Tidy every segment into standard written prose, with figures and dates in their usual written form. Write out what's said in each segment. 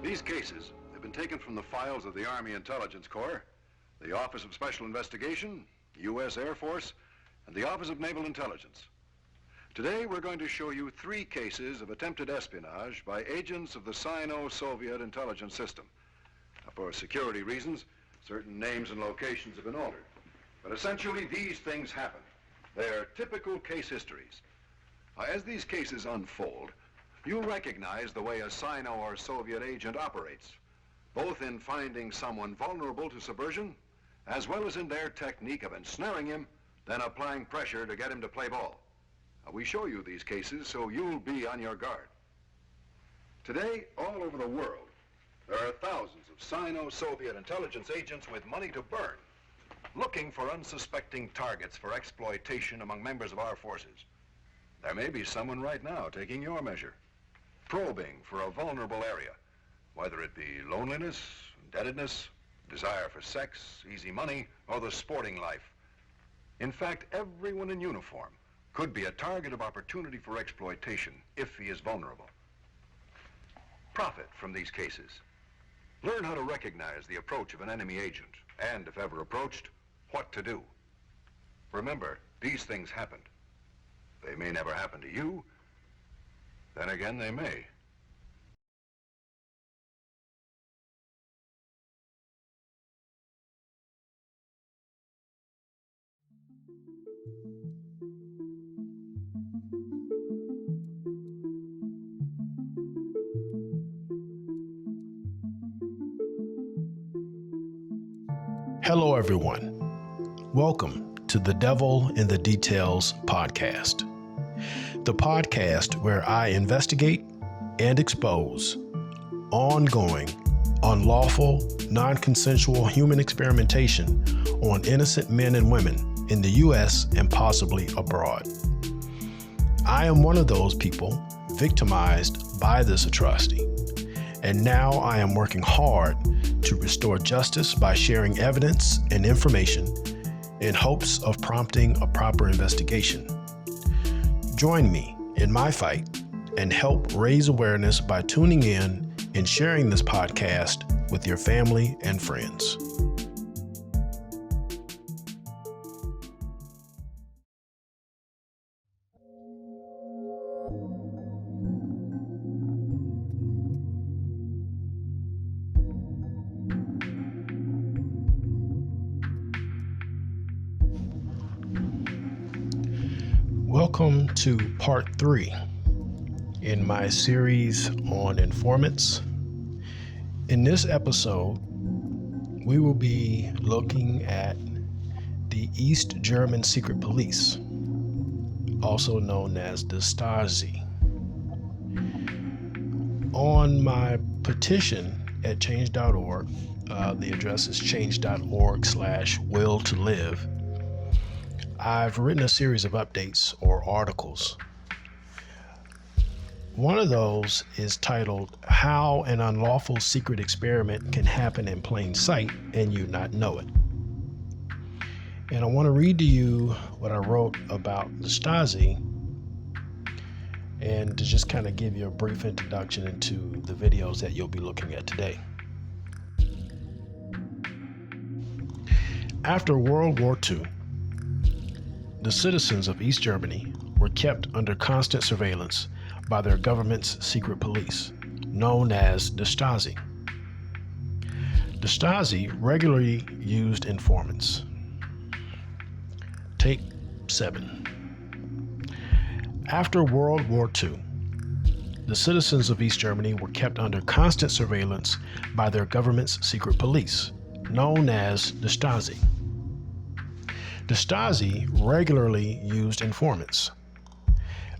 These cases have been taken from the files of the Army Intelligence Corps, the Office of Special Investigation, U.S. Air Force, and the Office of Naval Intelligence. Today, we're going to show you 3 cases of attempted espionage by agents of the Sino-Soviet intelligence system. Now, for security reasons, certain names and locations have been altered. But essentially, these things happen. They're typical case histories. As these cases unfold, you'll recognize the way a Sino or Soviet agent operates, both in finding someone vulnerable to subversion, as well as in their technique of ensnaring him, then applying pressure to get him to play ball. We show you these cases so you'll be on your guard. Today, all over the world, there are thousands of Sino-Soviet intelligence agents with money to burn, looking for unsuspecting targets for exploitation among members of our forces. There may be someone right now taking your measure, probing for a vulnerable area, whether it be loneliness, indebtedness, desire for sex, easy money, or the sporting life. In fact, everyone in uniform could be a target of opportunity for exploitation if he is vulnerable. Profit from these cases. Learn how to recognize the approach of an enemy agent, and if ever approached, what to do. Remember, these things happened. They may never happen to you. Then again, they may. Hello, everyone. Welcome to the Devil in the Details podcast. The podcast where I investigate and expose ongoing, unlawful, non-consensual human experimentation on innocent men and women in the U.S. and possibly abroad. I am one of those people victimized by this atrocity, and now I am working hard to restore justice by sharing evidence and information in hopes of prompting a proper investigation. Join me in my fight and help raise awareness by tuning in and sharing this podcast with your family and friends. Welcome to part 3 in my series on Informants. In this episode, we will be looking at the East German Secret Police, also known as the Stasi. On my petition at change.org, the address is change.org/will-to-live. I've written a series of updates or articles. One of those is titled, How an Unlawful Secret Experiment Can Happen in Plain Sight and You Not Know It. And I want to read to you what I wrote about the Stasi and to just kind of give you a brief introduction into the videos that you'll be looking at today. After World War II, the citizens of East Germany were kept under constant surveillance by their government's secret police, known as the Stasi. The Stasi regularly used informants. Take 7. After World War II, the citizens of East Germany were kept under constant surveillance by their government's secret police, known as the Stasi. The Stasi regularly used informants.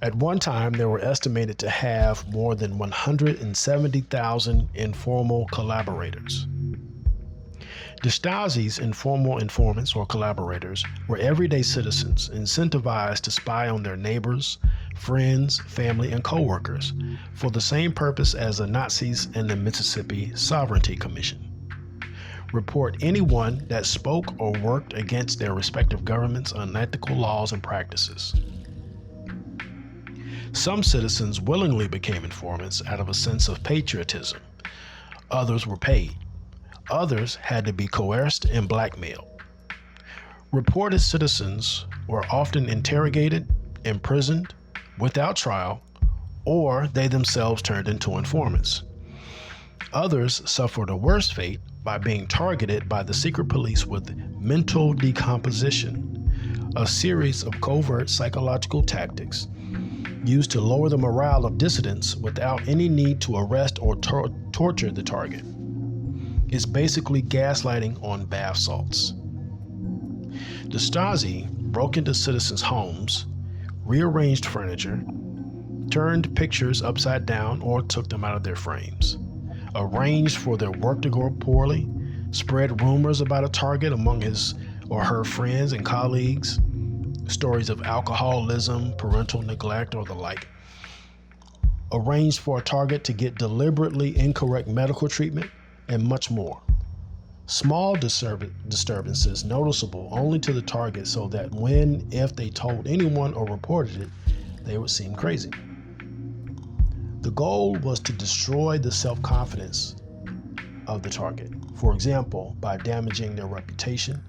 At one time, they were estimated to have more than 170,000 informal collaborators. The Stasi's informal informants or collaborators were everyday citizens incentivized to spy on their neighbors, friends, family, and co-workers for the same purpose as the Nazis and the Mississippi Sovereignty Commission. Report anyone that spoke or worked against their respective government's unethical laws and practices. Some citizens willingly became informants out of a sense of patriotism. Others were paid. Others had to be coerced and blackmailed. Reported citizens were often interrogated, imprisoned, without trial, or they themselves turned into informants. Others suffered a worse fate by being targeted by the secret police with mental decomposition, a series of covert psychological tactics used to lower the morale of dissidents without any need to arrest or torture the target. It's basically gaslighting on bath salts. The Stasi broke into citizens' homes, rearranged furniture, turned pictures upside down or took them out of their frames, arranged for their work to go poorly, spread rumors about a target among his or her friends and colleagues, stories of alcoholism, parental neglect, or the like, arranged for a target to get deliberately incorrect medical treatment, and much more. Small disturbances noticeable only to the target so that if they told anyone or reported it, they would seem crazy. The goal was to destroy the self-confidence of the target, for example, by damaging their reputation,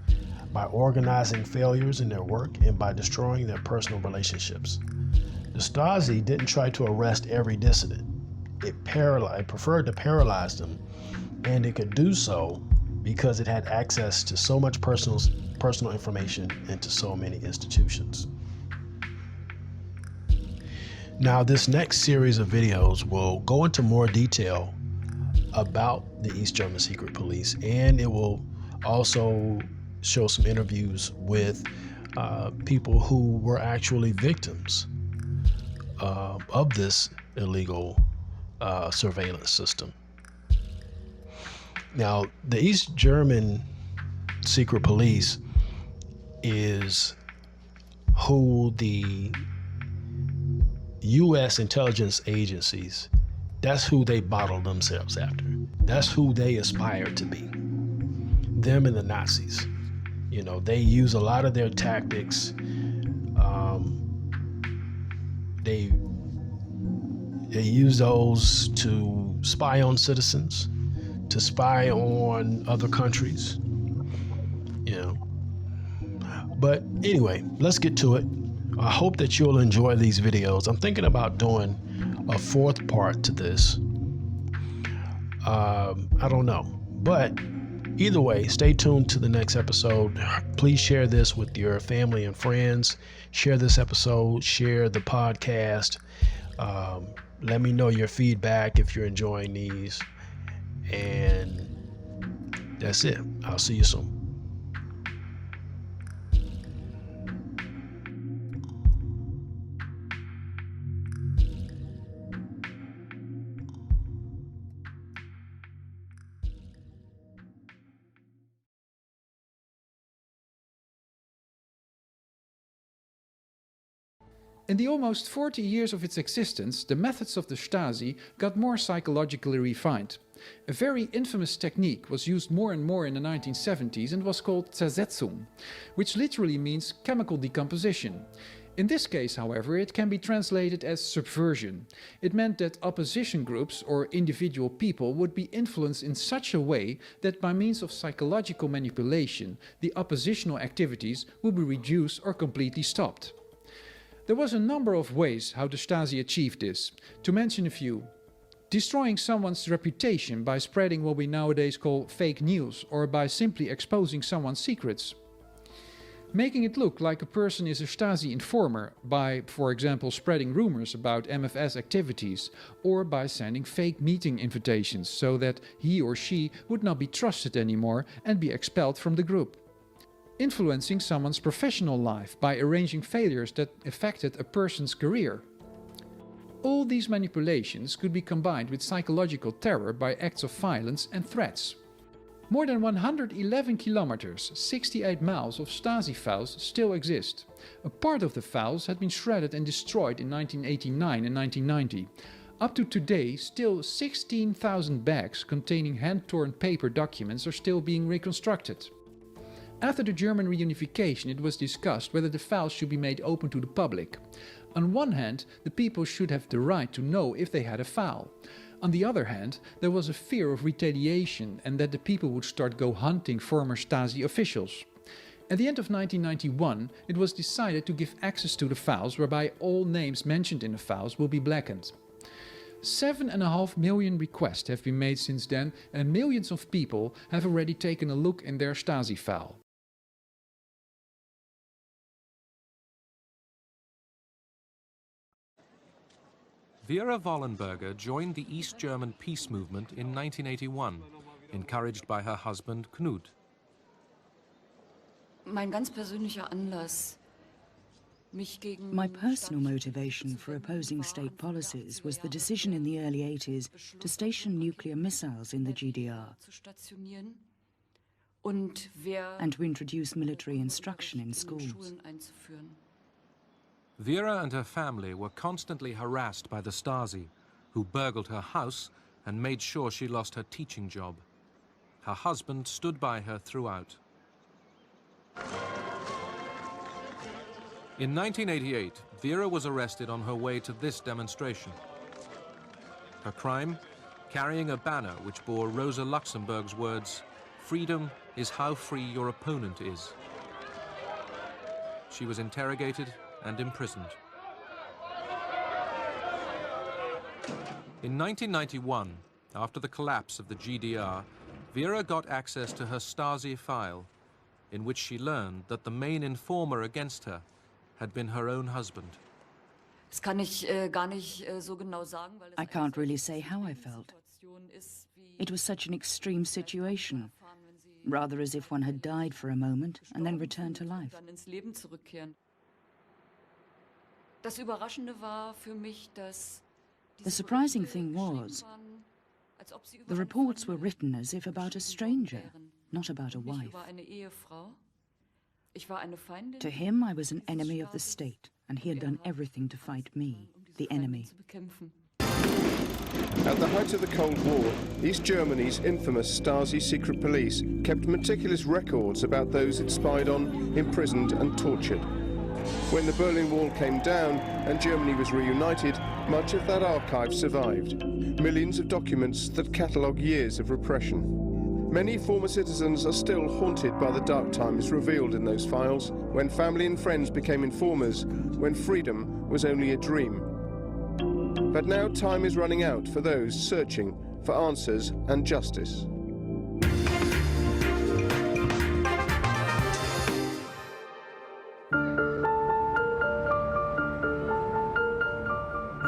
by organizing failures in their work, and by destroying their personal relationships. The Stasi didn't try to arrest every dissident. It preferred to paralyze them, and it could do so because it had access to so much personal information and to so many institutions. Now, this next series of videos will go into more detail about the East German Secret Police, and it will also show some interviews with people who were actually victims of this illegal surveillance system. Now, the East German Secret Police is who the U.S. intelligence agencies, that's who they model themselves after. That's who they aspire to be. Them and the Nazis. You know, they use a lot of their tactics. They use those to spy on citizens, to spy on other countries, you know. But anyway, let's get to it. I hope that you'll enjoy these videos. I'm thinking about doing a fourth part to this. I don't know, but either way, stay tuned to the next episode. Please share this with your family and friends. Share this episode, share the podcast. Let me know your feedback if you're enjoying these. And that's it. I'll see you soon. In the almost 40 years of its existence, the methods of the Stasi got more psychologically refined. A very infamous technique was used more and more in the 1970s and was called Zersetzung, which literally means chemical decomposition. In this case, however, it can be translated as subversion. It meant that opposition groups or individual people would be influenced in such a way that by means of psychological manipulation, the oppositional activities would be reduced or completely stopped. There was a number of ways how the Stasi achieved this. To mention a few: destroying someone's reputation by spreading what we nowadays call fake news, or by simply exposing someone's secrets. making it look like a person is a Stasi informer by, for example, spreading rumors about MFS activities or by sending fake meeting invitations so that he or she would not be trusted anymore and be expelled from the group. Influencing someone's professional life by arranging failures that affected a person's career. All these manipulations could be combined with psychological terror by acts of violence and threats. More than 111 kilometers, 68 miles of Stasi files still exist. A part of the files had been shredded and destroyed in 1989 and 1990. Up to today, still 16,000 bags containing hand-torn paper documents are still being reconstructed. After the German reunification, it was discussed whether the files should be made open to the public. On one hand, the people should have the right to know if they had a file. On the other hand, there was a fear of retaliation and that the people would start go hunting former Stasi officials. At the end of 1991, it was decided to give access to the files whereby all names mentioned in the files will be blackened. 7.5 million requests have been made since then, and millions of people have already taken a look in their Stasi file. Vera Wollenberger joined the East German peace movement in 1981, encouraged by her husband Knut. My personal motivation for opposing state policies was the decision in the early 80s to station nuclear missiles in the GDR and to introduce military instruction in schools. Vera and her family were constantly harassed by the Stasi, who burgled her house and made sure she lost her teaching job. Her husband stood by her throughout. In 1988, Vera was arrested on her way to this demonstration. Her crime? Carrying a banner which bore Rosa Luxemburg's words, "Freedom is how free your opponent is." She was interrogated and imprisoned. In 1991, after the collapse of the GDR, Vera got access to her Stasi file, in which she learned that the main informer against her had been her own husband. I can't really say how I felt. It was such an extreme situation, rather as if one had died for a moment and then returned to life. The surprising thing was, the reports were written as if about a stranger, not about a wife. To him, I was an enemy of the state, and he had done everything to fight me, the enemy. At the height of the Cold War, East Germany's infamous Stasi secret police kept meticulous records about those it spied on, imprisoned and tortured. When the Berlin Wall came down and Germany was reunited, much of that archive survived. Millions of documents that catalogue years of repression. Many former citizens are still haunted by the dark times revealed in those files, when family and friends became informers, when freedom was only a dream. But now time is running out for those searching for answers and justice.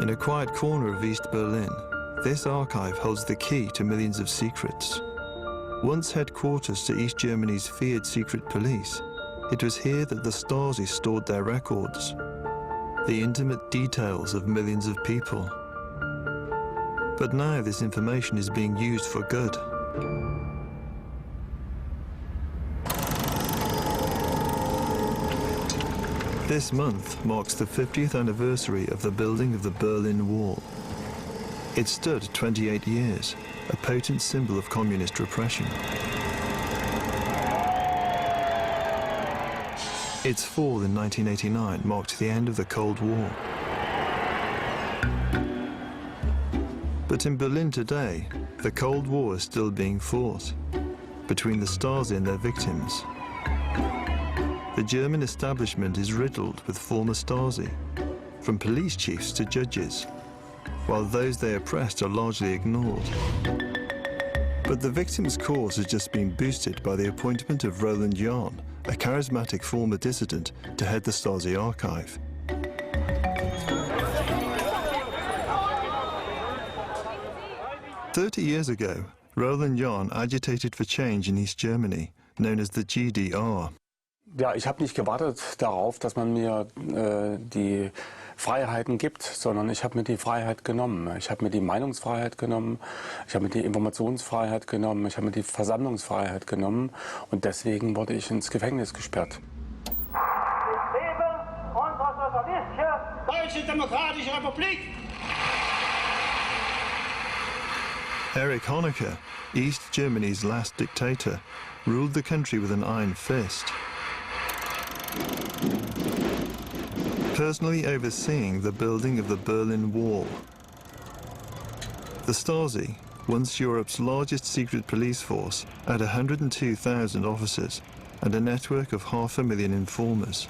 In a quiet corner of East Berlin, this archive holds the key to millions of secrets. Once headquarters to East Germany's feared secret police, it was here that the Stasi stored their records, the intimate details of millions of people. But now this information is being used for good. This month marks the 50th anniversary of the building of the Berlin Wall. It stood 28 years, a potent symbol of communist repression. Its fall in 1989 marked the end of the Cold War. But in Berlin today, the Cold War is still being fought between the Stasi and their victims. The German establishment is riddled with former Stasi, from police chiefs to judges, while those they oppressed are largely ignored. But the victims' cause has just been boosted by the appointment of Roland Jahn a charismatic former dissident, to head the Stasi archive. "30 years ago, Roland Jahn agitated for change in East Germany, known as the GDR. Ja, ich habe nicht gewartet darauf, dass man mir die Freiheiten gibt, sondern ich habe mir die Freiheit genommen. Ich habe mir die Meinungsfreiheit genommen, ich habe mir die Informationsfreiheit genommen, ich habe mir die Versammlungsfreiheit genommen und deswegen wurde ich ins Gefängnis gesperrt. Lebe unsere sozialistische Deutsche Demokratische Republik! Erich Honecker, East Germany's last dictator, ruled the country with an iron fist, personally overseeing the building of the Berlin Wall. The Stasi, once Europe's largest secret police force, had 102,000 officers and a network of 500,000 informers.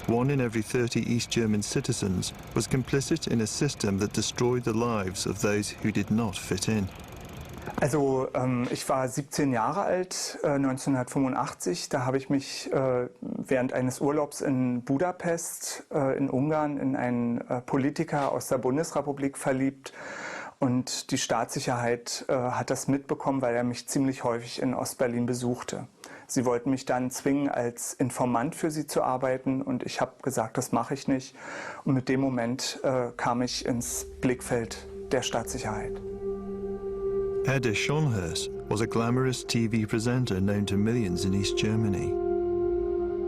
1 in every 30 East German citizens was complicit in a system that destroyed the lives of those who did not fit in. Also ich war 17 Jahre alt, 1985. Da habe ich mich während eines Urlaubs in Budapest in Ungarn in einen Politiker aus der Bundesrepublik verliebt. Und die Staatssicherheit hat das mitbekommen, weil er mich ziemlich häufig in Ostberlin besuchte. Sie wollten mich dann zwingen, als Informant für sie zu arbeiten. Und ich habe gesagt, das mache ich nicht. Und mit dem Moment kam ich ins Blickfeld der Staatssicherheit. Edda Schonhurst was a glamorous TV presenter known to millions in East Germany.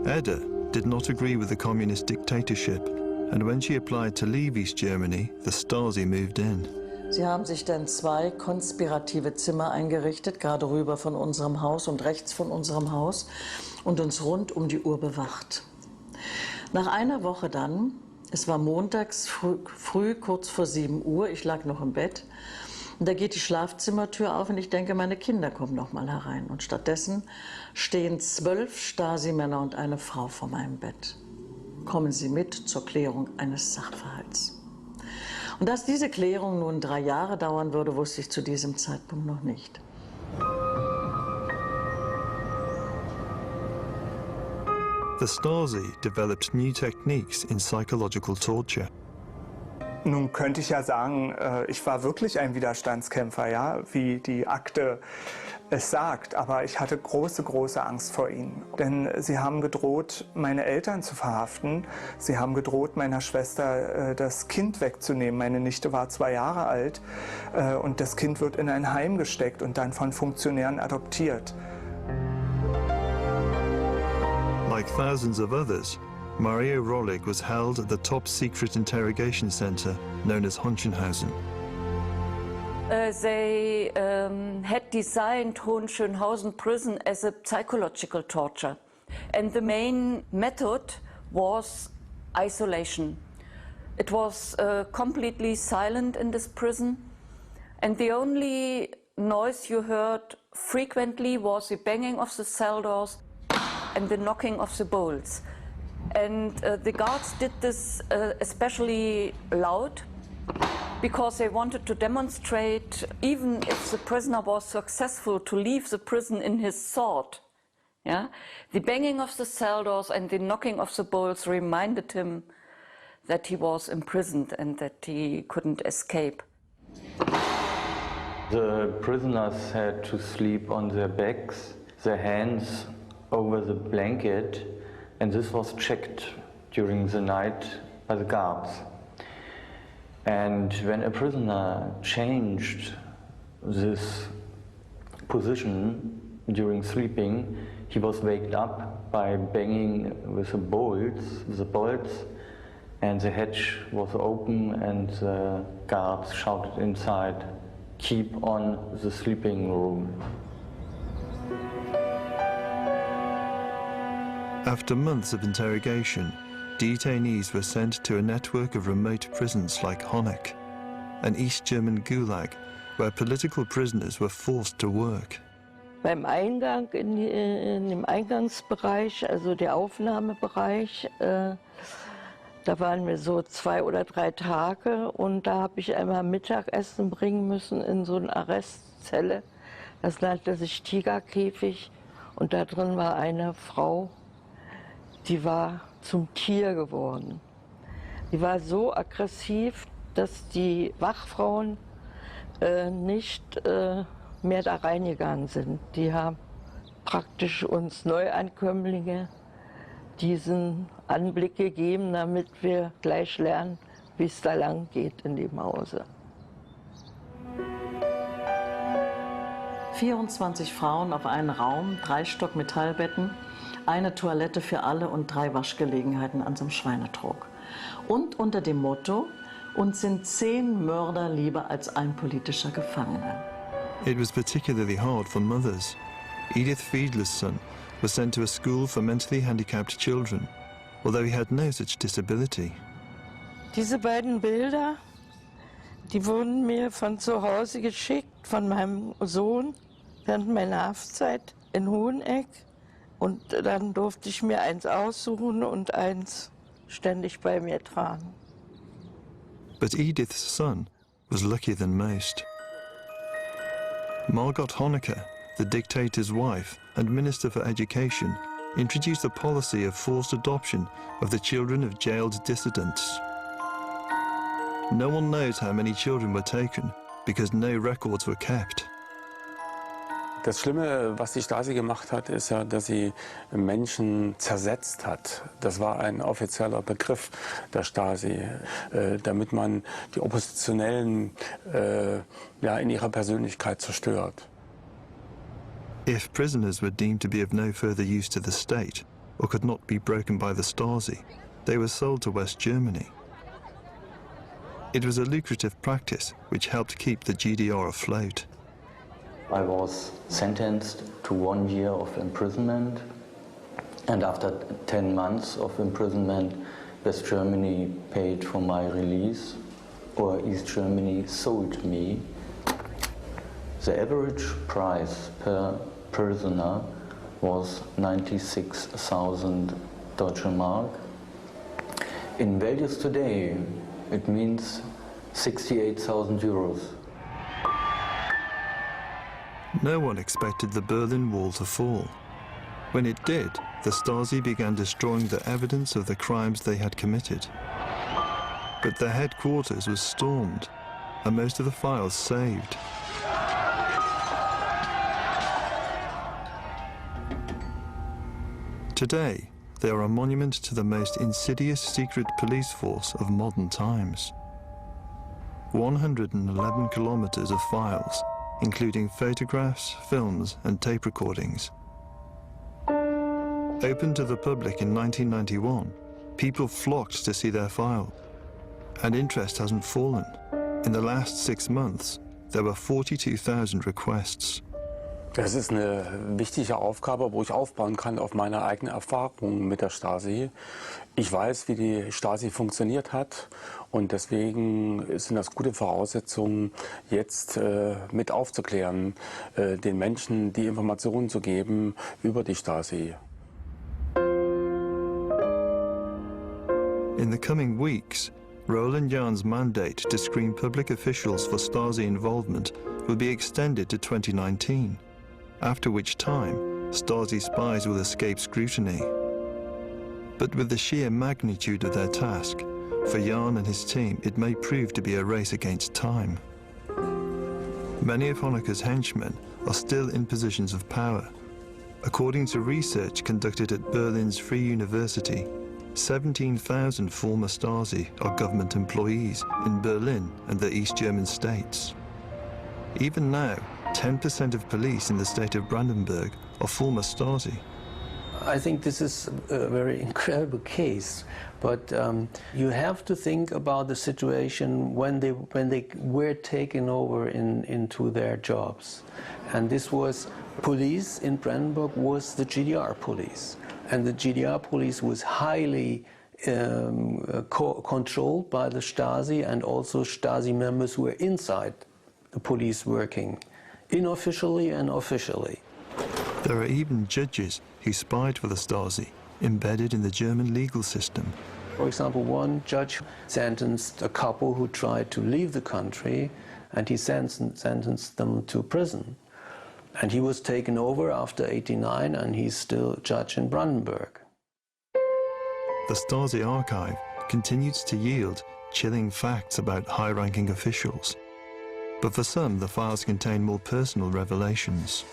Edda did not agree with the communist dictatorship, and when she applied to leave East Germany, the Stasi moved in. Sie haben sich dann 2 konspirative Zimmer eingerichtet, gerade rüber von unserem Haus und rechts von unserem Haus, und uns rund um die Uhr bewacht. Nach einer Woche dann, es war montags früh kurz vor 7 Uhr, ich lag noch im Bett, und da geht die Schlafzimmertür auf und ich denke, meine Kinder kommen noch mal herein. Und stattdessen stehen 12 Stasi-Männer und eine Frau vor meinem Bett. Kommen Sie mit zur Klärung eines Sachverhalts. Und dass diese Klärung nun 3 Jahre dauern würde, wusste ich zu diesem Zeitpunkt noch nicht. The Stasi developed new techniques in psychological torture. Nun könnte ich ja sagen, ich war wirklich ein Widerstandskämpfer, ja, wie die Akte es sagt. Aber ich hatte große, große Angst vor ihnen. Denn sie haben gedroht, meine Eltern zu verhaften. Sie haben gedroht, meiner Schwester das Kind wegzunehmen. Meine Nichte war 2 Jahre alt und das Kind wird in ein Heim gesteckt und dann von Funktionären adoptiert. Like thousands of others, Mario Rolig was held at the top-secret interrogation center known as Honchenhausen. They had designed Hohenschönhausen prison as a psychological torture. And the main method was isolation. It was completely silent in this prison. And the only noise you heard frequently was the banging of the cell doors and the knocking of the bolts. And the guards did this especially loud because they wanted to demonstrate, even if the prisoner was successful to leave the prison in his thought, yeah? The banging of the cell doors and the knocking of the bolts reminded him that he was imprisoned and that he couldn't escape. The prisoners had to sleep on their backs, their hands over the blanket, and this was checked during the night by the guards. And when a prisoner changed this position during sleeping, he was waked up by banging with the bolts, and the hatch was open and the guards shouted inside, "Keep on the sleeping room." After months of interrogation, detainees were sent to a network of remote prisons like Honeck, an East German gulag where political prisoners were forced to work. Beim Eingang, in dem Eingangsbereich, also der Aufnahmebereich, da waren wir so 2 oder 3 Tage und da habe ich einmal Mittagessen bringen müssen in so eine Arrestzelle. Das nannte sich Tigerkäfig und da drin war eine Frau die war zum Tier geworden. Die war so aggressiv, dass die Wachfrauen nicht mehr da reingegangen sind. Die haben praktisch uns Neuankömmlinge diesen Anblick gegeben, damit wir gleich lernen, wie es da lang geht in dem Hause. 24 Frauen auf einen Raum, 3 Stock Metallbetten, eine Toilette für alle und 3 Waschgelegenheiten an so einem Schweinetrog. Und unter dem Motto: uns sind 10 Mörder lieber als ein politischer Gefangener. It was particularly hard for mothers. Edith Fiedler's son was sent to a school for mentally handicapped children, although he had no such disability. Diese beiden Bilder, die wurden mir von zu Hause geschickt, von meinem Sohn, während meiner Haftzeit in Hoheneck. Und dann durfte ich mir eins aussuchen und eins ständig bei mir tragen. But Edith's son was luckier than most. Margot Honecker, the dictator's wife and Minister for Education, introduced a policy of forced adoption of the children of jailed dissidents. No one knows how many children were taken because no records were kept. Das Schlimme, was die Stasi gemacht hat, ist ja, dass sie Menschen zersetzt hat. Das war ein offizieller Begriff der Stasi, damit man die Oppositionellen in ihrer Persönlichkeit zerstört. If prisoners were deemed to be of no further use to the state or could not be broken by the Stasi, they were sold to West Germany. It was a lucrative practice which helped keep the GDR afloat. I was sentenced to 1 year of imprisonment, and after 10 months of imprisonment, West Germany paid for my release, or East Germany sold me. The average price per prisoner was 96,000 Deutsche Mark. In values today, it means 68,000 euros. No one expected the Berlin Wall to fall. When it did, the Stasi began destroying the evidence of the crimes they had committed. But their headquarters was stormed, and most of the files saved. Today, they are a monument to the most insidious secret police force of modern times. 111 kilometers of files, including photographs, films, and tape recordings. Opened to the public in 1991, people flocked to see their file. And interest hasn't fallen. In the last 6 months, there were 42,000 requests. Das ist eine wichtige Aufgabe, wo ich aufbauen kann auf meine eigene Erfahrung mit der Stasi. Ich weiß, wie die Stasi funktioniert hat, und deswegen sind das gute Voraussetzungen, jetzt mit aufzuklären, den Menschen die Informationen zu geben über die Stasi. In the coming weeks, Roland Jahn's mandate to screen public officials for Stasi involvement will be extended to 2019. After which time, Stasi spies will escape scrutiny. But with the sheer magnitude of their task, for Jahn and his team, it may prove to be a race against time. Many of Honecker's henchmen are still in positions of power. According to research conducted at Berlin's Free University, 17,000 former Stasi are government employees in Berlin and the East German states. Even now, 10% of police in the state of Brandenburg are former Stasi. I think this is a very incredible case, but you have to think about the situation when they were taken over into their jobs. And this was police in Brandenburg was the GDR police. And the GDR police was highly controlled by the Stasi, and also Stasi members who were inside the police working, unofficially and officially. There are even judges who spied for the Stasi, embedded in the German legal system. For example, one judge sentenced a couple who tried to leave the country, and he sentenced them to prison. And he was taken over after '89, and he's still judge in Brandenburg. the Stasi archive continues to yield chilling facts about high-ranking officials. But for some, the files contain more personal revelations.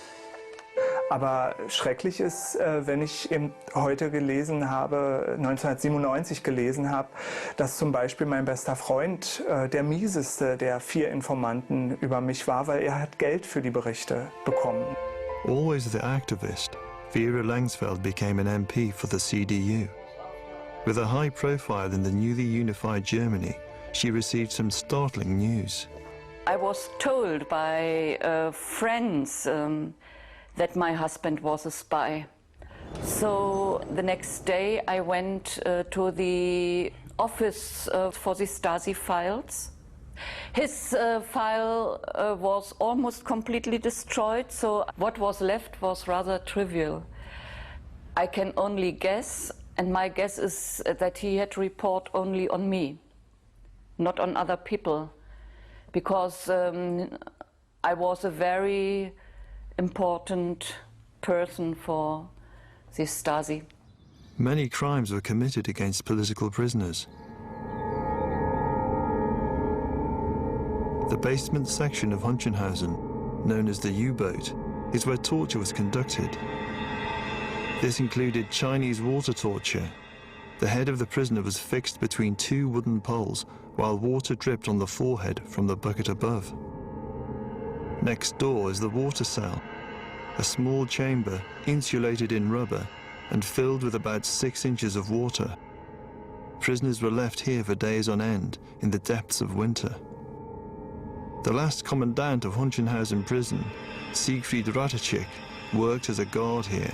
Aber schrecklich ist, wenn ich eben heute gelesen habe, 1997 gelesen habe, dass zum Beispiel mein bester Freund der mieseste der 4 Informanten über mich war, weil er hat Geld für die Berichte bekommen. Always the activist, Vera Langsfeld became an MP for the CDU. With a high profile in the newly unified Germany, she received some startling news. I was told by friends that my husband was a spy. So the next day I went to the office for the Stasi files. His file was almost completely destroyed, so what was left was rather trivial. I can only guess, and my guess is that he had to report only on me, not on other people, because I was a very important person for the Stasi. Many crimes were committed against political prisoners. The basement section of Hunchenhausen, known as the U-boat, is where torture was conducted. This included Chinese water torture. The head of the prisoner was fixed between 2 wooden poles while water dripped on the forehead from the bucket above. Next door is the water cell, a small chamber insulated in rubber and filled with about 6 inches of water. Prisoners were left here for days on end in the depths of winter. The last commandant of Hunchenhausen prison, Siegfried Ratajczyk, worked as a guard here.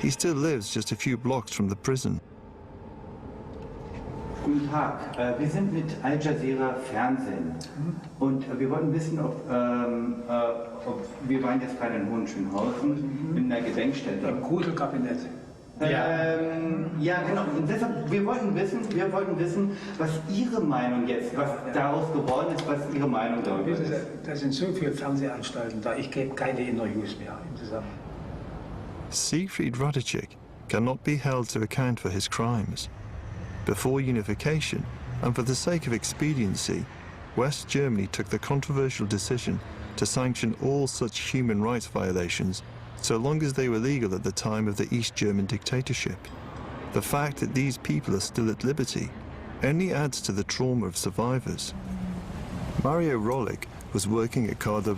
He still lives just a few blocks from the prison. Guten Tag, wir sind mit Al Jazeera Fernsehen und wir wollten wissen, ob wir waren jetzt gerade in Hohenschönhausen in der Gedenkstätte. Im Gruselkabinett. Ja, genau. Und deshalb, wir wollten wissen, was Ihre Meinung jetzt, was daraus geworden ist, was Ihre Meinung darüber ist. Da sind so viele Fernsehanstalten da, ich gebe keine Interviews mehr im Zusammenhang. Siegfried Ratajczyk cannot be held to account for his crimes. Before unification, and for the sake of expediency, West Germany took the controversial decision to sanction all such human rights violations so long as they were legal at the time of the East German dictatorship. The fact that these people are still at liberty only adds to the trauma of survivors. Mario Rolik was working at Cardo,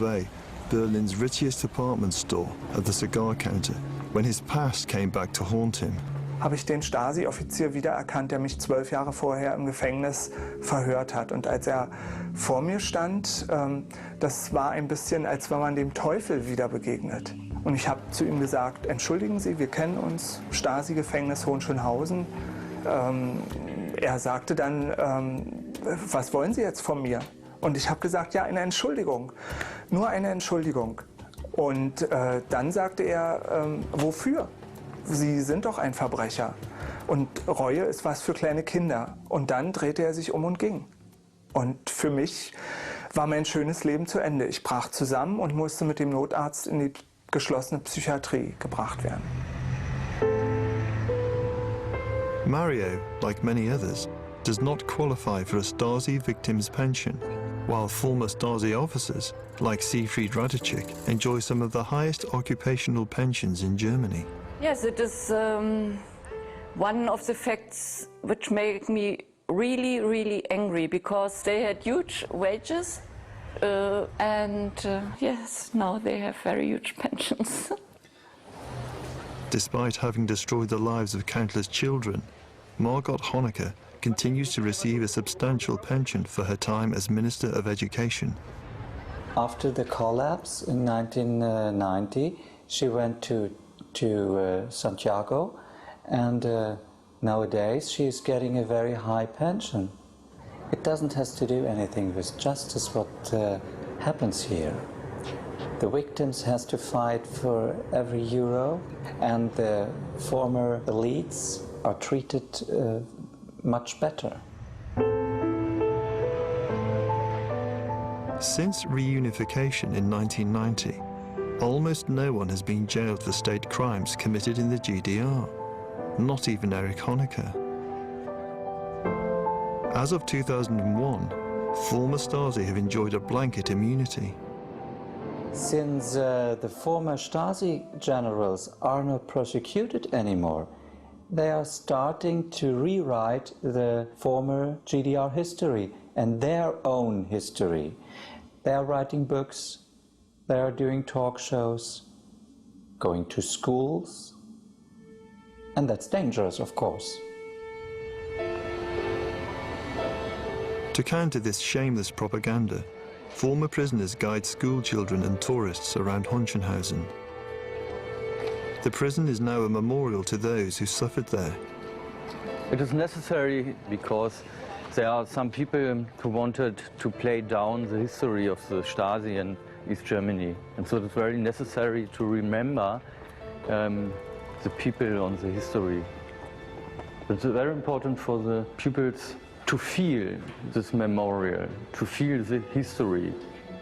Berlin's richest department store, at the cigar counter when his past came back to haunt him. Habe ich den Stasi-Offizier wiedererkannt, der mich 12 Jahre vorher im Gefängnis verhört hat. Und als er vor mir stand, das war ein bisschen, als wenn man dem Teufel wieder begegnet. Und ich habe zu ihm gesagt, entschuldigen Sie, wir kennen uns, Stasi-Gefängnis Hohenschönhausen. Er sagte dann, was wollen Sie jetzt von mir? Und ich habe gesagt, ja, eine Entschuldigung, nur eine Entschuldigung. Und dann sagte er, wofür? Sie sind doch ein Verbrecher. Und Reue ist was für kleine Kinder. Und dann drehte er sich um und ging. Und für mich war mein schönes Leben zu Ende. Ich brach zusammen und musste mit dem Notarzt in die geschlossene Psychiatrie gebracht werden. Mario, like many others, does not qualify for a Stasi victim's pension, while former Stasi officers, like Siegfried Ratajczyk, enjoy some of the highest occupational pensions in Germany. Yes, it is one of the facts which make me really, really angry, because they had huge wages and yes, now they have very huge pensions. Despite having destroyed the lives of countless children, Margot Honecker continues to receive a substantial pension for her time as Minister of Education. After the collapse in 1990, she went to Santiago, and nowadays she is getting a very high pension. It doesn't have to do anything with justice what happens here. The victims has to fight for every euro, and the former elites are treated much better. Since reunification in 1990, almost no one has been jailed for state crimes committed in the GDR. not even Erich Honecker. As of 2001, former Stasi have enjoyed a blanket immunity. Since the former Stasi generals are not prosecuted anymore, they are starting to rewrite the former GDR history and their own history. They are writing books, they are doing talk shows, going to schools, and that's dangerous, of course. To counter this shameless propaganda, former prisoners guide school children and tourists around Hohenschönhausen. The prison is now a memorial to those who suffered there. It is necessary because there are some people who wanted to play down the history of the Stasi in East Germany. And so it's very necessary to remember the people on the history. It's very important for the pupils to feel this memorial, to feel the history,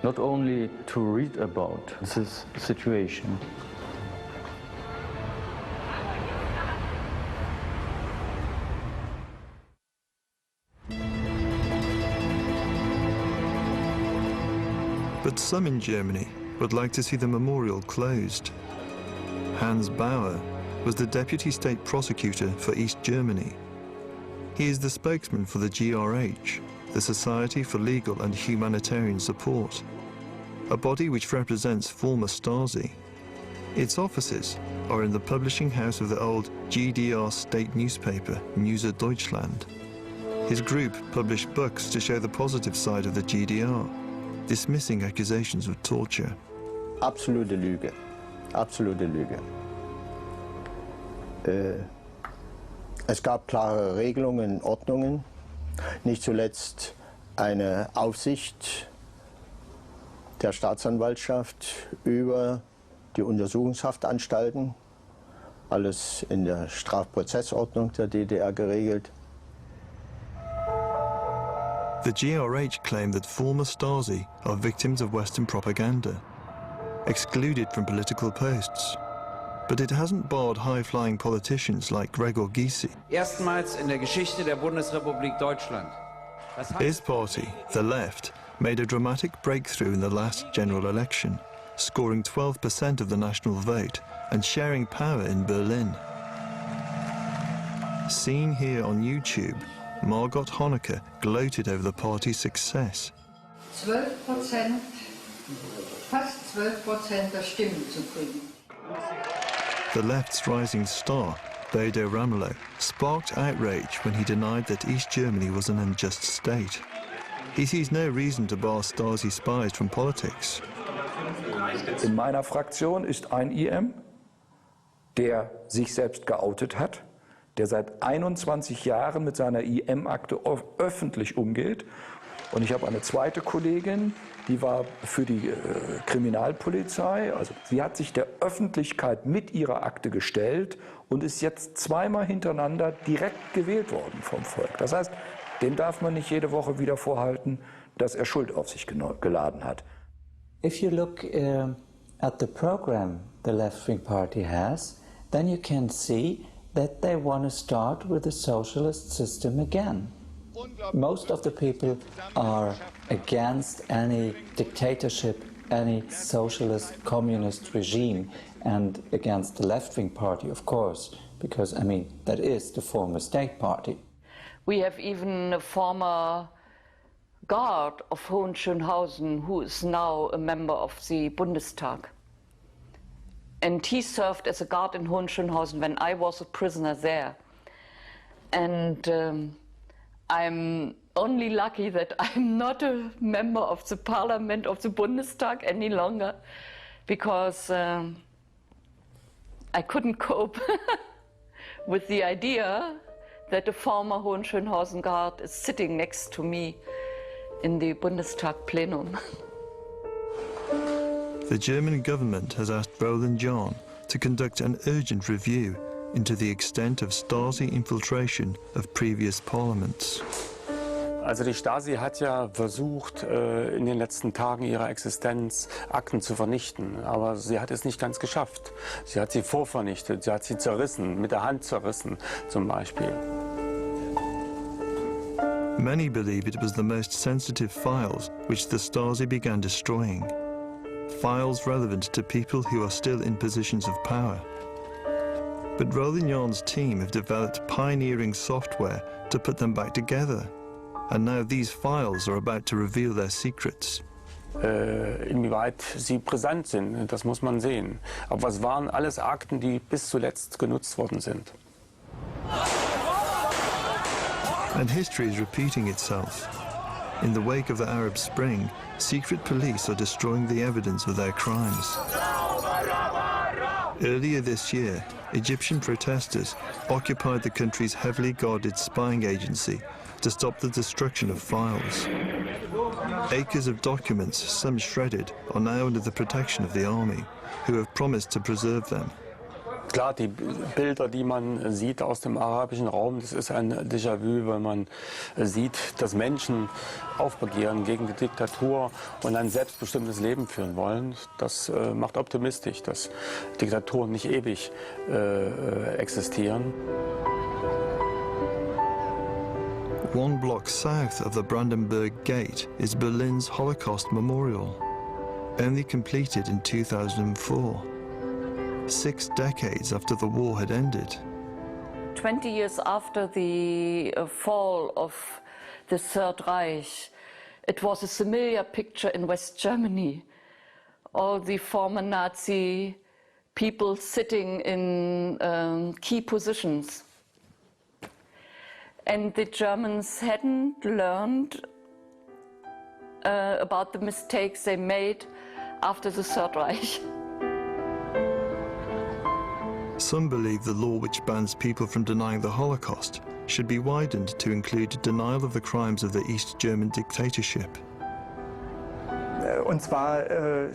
not only to read about this situation. But some in Germany would like to see the memorial closed. Hans Bauer was the Deputy State Prosecutor for East Germany. He is the spokesman for the GRH, the Society for Legal and Humanitarian Support, a body which represents former Stasi. Its offices are in the publishing house of the old GDR state newspaper, Neue Deutschland. His group published books to show the positive side of the GDR, dismissing accusations of torture. Absolute Lüge. Absolute Lüge. Es gab klare Regelungen, Ordnungen, nicht zuletzt eine Aufsicht der Staatsanwaltschaft über die Untersuchungshaftanstalten, alles in der Strafprozessordnung der DDR geregelt. The GRH claimed that former Stasi are victims of Western propaganda, excluded from political posts. But it hasn't barred high-flying politicians like Gregor Gysi. Erstmals in der Geschichte der Bundesrepublik Deutschland. His party, the Left, made a dramatic breakthrough in the last general election, scoring 12% of the national vote and sharing power in Berlin. Seen here on YouTube, Margot Honecker gloated over the party's success. 12%, fast 12% der Stimmen zu kriegen. The left's rising star, Bodo Ramelow, sparked outrage when he denied that East Germany was an unjust state. He sees no reason to bar Stasi spies from politics. In meiner Fraktion ist ein IM, der sich selbst geoutet hat, der seit 21 Jahren mit seiner IM-Akte öffentlich umgeht. Und ich habe eine zweite Kollegin, die war für die Kriminalpolizei. Also sie hat sich der Öffentlichkeit mit ihrer Akte gestellt und ist jetzt zweimal hintereinander direkt gewählt worden vom Volk. Das heißt, dem darf man nicht jede Woche wieder vorhalten, dass er Schuld auf sich geladen hat. If you look at the program the left-wing party has, then you can see that they want to start with the socialist system again. Most of the people are against any dictatorship, any socialist, communist regime, and against the left-wing party, of course, because, I mean, that is the former state party. We have even a former guard of Hohenschönhausen who is now a member of the Bundestag. And he served as a guard in Hohenschönhausen when I was a prisoner there. And I'm only lucky that I'm not a member of the parliament of the Bundestag any longer, because I couldn't cope with the idea that a former Hohenschönhausen guard is sitting next to me in the Bundestag plenum. The German government has asked Roland John to conduct an urgent review into the extent of Stasi infiltration of previous parliaments. Also die Stasi hat ja versucht, in den letzten Tagen ihrer Existenz Akten zu vernichten, aber sie hat es nicht ganz geschafft. Sie hat sie vorvernichtet, sie hat sie zerrissen, mit der Hand zerrissen zum Beispiel. Many believe it was the most sensitive files which the Stasi began destroying. Files relevant to people who are still in positions of power. But Rolignyon's team have developed pioneering software to put them back together. And now these files are about to reveal their secrets. Inwieweit sie brisant sind, das muss man sehen. Aber es waren alles Akten, die bis zuletzt genutzt worden sind. And history is repeating itself. In the wake of the Arab Spring, secret police are destroying the evidence of their crimes. Earlier this year, Egyptian protesters occupied the country's heavily guarded spying agency to stop the destruction of files. Acres of documents, some shredded, are now under the protection of the army, who have promised to preserve them. Klar, die Bilder, die man sieht aus dem arabischen Raum, das ist ein Déjà-vu, weil man sieht, dass Menschen aufbegehren gegen die Diktatur und ein selbstbestimmtes Leben führen wollen. Das macht optimistisch, dass Diktaturen nicht ewig existieren. One block south of the Brandenburg Gate is Berlin's Holocaust Memorial, only completed in 2004. 6 decades after the war had ended. 20 years after the fall of the Third Reich, it was a familiar picture in West Germany. All the former Nazi people sitting in key positions. And the Germans hadn't learned about the mistakes they made after the Third Reich. Some believe the law which bans people from denying the Holocaust should be widened to include denial of the crimes of the East German dictatorship. Und zwar,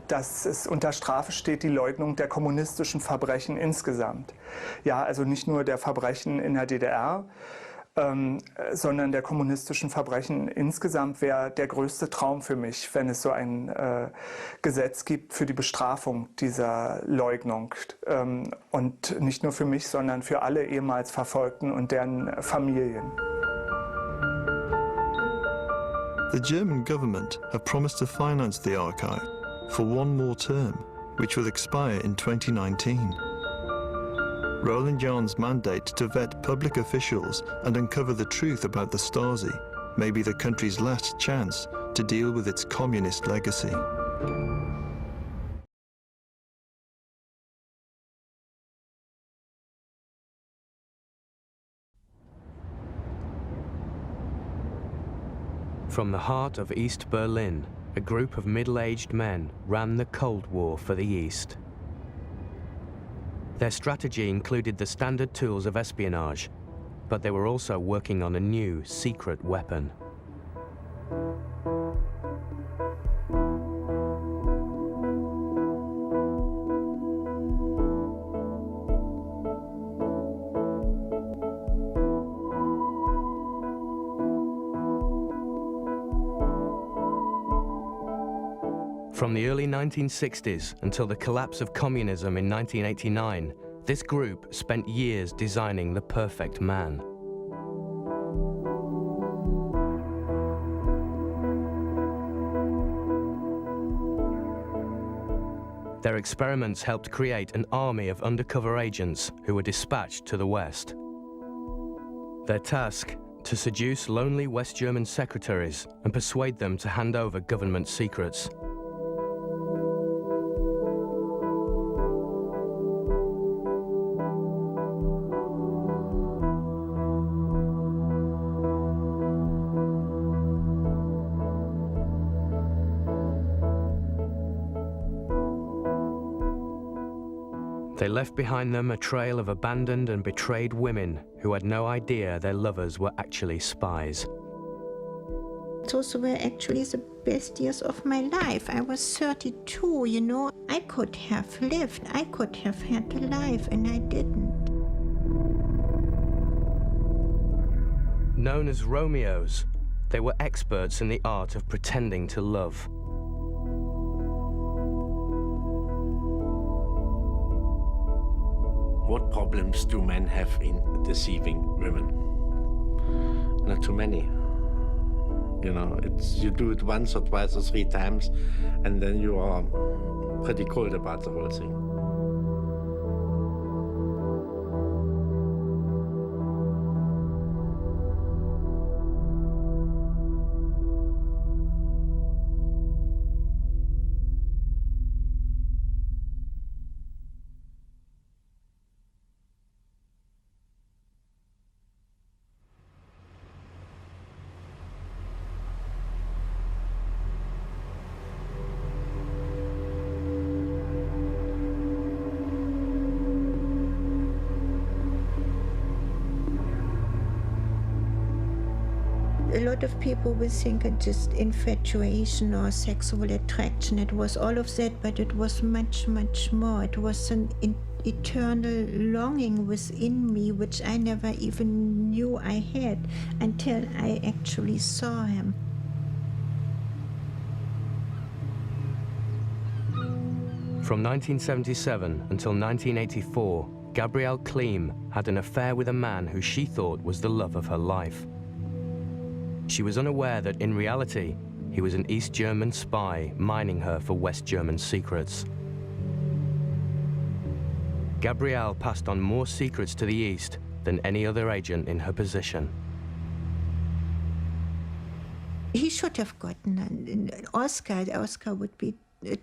dass es unter Strafe steht, die Leugnung der kommunistischen Verbrechen insgesamt. Ja, also nicht nur der Verbrechen in der DDR, sondern der kommunistischen Verbrechen insgesamt wäre der größte Traum für mich, wenn es so ein Gesetz gibt für die Bestrafung dieser Leugnung. Und nicht nur für mich, sondern für alle ehemals Verfolgten und deren Familien. The German government have promised to finance the archive for one more term, which will expire in 2019. Rolignyon's mandate to vet public officials and uncover the truth about the Stasi may be the country's last chance to deal with its communist legacy. From the heart of East Berlin, a group of middle-aged men ran the Cold War for the East. Their strategy included the standard tools of espionage, but they were also working on a new secret weapon. From the early 1960s until the collapse of communism in 1989, this group spent years designing the perfect man. Their experiments helped create an army of undercover agents who were dispatched to the West. Their task: to seduce lonely West German secretaries and persuade them to hand over government secrets. They left behind them a trail of abandoned and betrayed women who had no idea their lovers were actually spies. Those were actually the best years of my life. I was 32, you know. I could have lived, I could have had a life, and I didn't. Known as Romeos, They were experts in the art of pretending to love. What problems do men have in deceiving women? Not too many. You know, you do it once or twice or three times, and then you are pretty cold about the whole thing. A lot of people will think it's just infatuation or sexual attraction. It was all of that, but it was much, much more. It was an eternal longing within me, which I never even knew I had until I actually saw him. From 1977 until 1984, Gabrielle Kleem had an affair with a man who she thought was the love of her life. She was unaware that in reality, he was an East German spy mining her for West German secrets. Gabrielle passed on more secrets to the East than any other agent in her position. He should have gotten an Oscar. The Oscar would be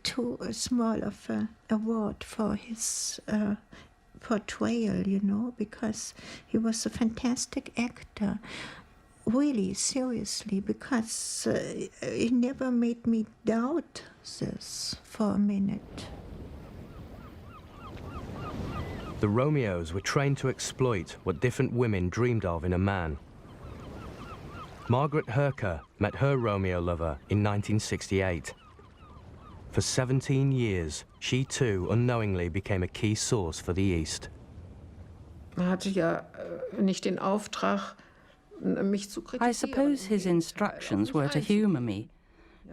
too small of an award for his portrayal, you know, because he was a fantastic actor. Really, seriously, because he never made me doubt this for a minute. The Romeos were trained to exploit what different women dreamed of in a man. Margaret Herker met her Romeo lover in 1968. For 17 years, she too unknowingly became a key source for the East. Er hatte ja nicht den Auftrag, I suppose his instructions were to humour me,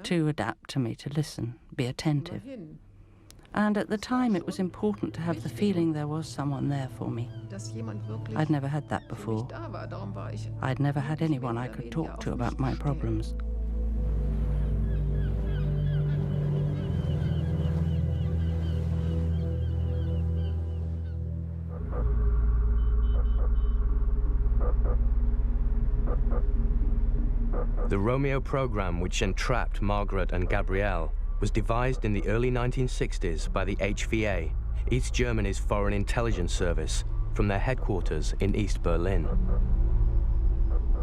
to adapt to me, to listen, be attentive. And at the time it was important to have the feeling there was someone there for me. I'd never had that before. I'd never had anyone I could talk to about my problems. The Romeo program, which entrapped Margaret and Gabrielle, was devised in the early 1960s by the HVA, East Germany's Foreign Intelligence Service, from their headquarters in East Berlin.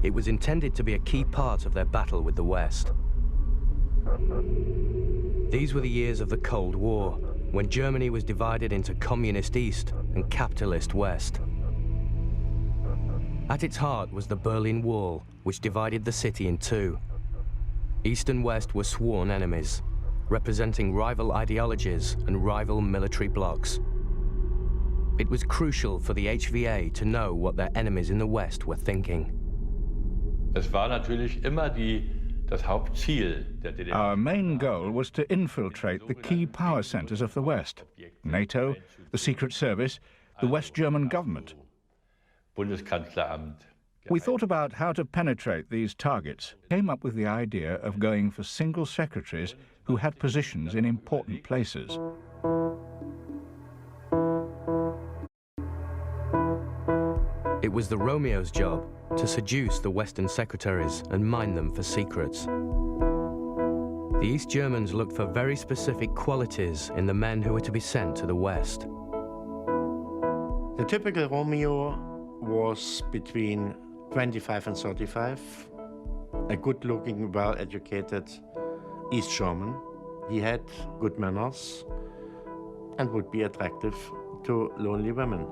It was intended to be a key part of their battle with the West. These were the years of the Cold War, when Germany was divided into Communist East and Capitalist West. At its heart was the Berlin Wall, which divided the city in two. East and West were sworn enemies, representing rival ideologies and rival military blocs. It was crucial for the HVA to know what their enemies in the West were thinking. Our main goal was to infiltrate the key power centers of the West: NATO, the Secret Service, the West German government. We thought about how to penetrate these targets, came up with the idea of going for single secretaries who had positions in important places. It was the Romeos' job to seduce the Western secretaries and mine them for secrets. The East Germans looked for very specific qualities in the men who were to be sent to the West. The typical Romeo was between 25 and 35, a good-looking, well-educated East German. He had good manners and would be attractive to lonely women.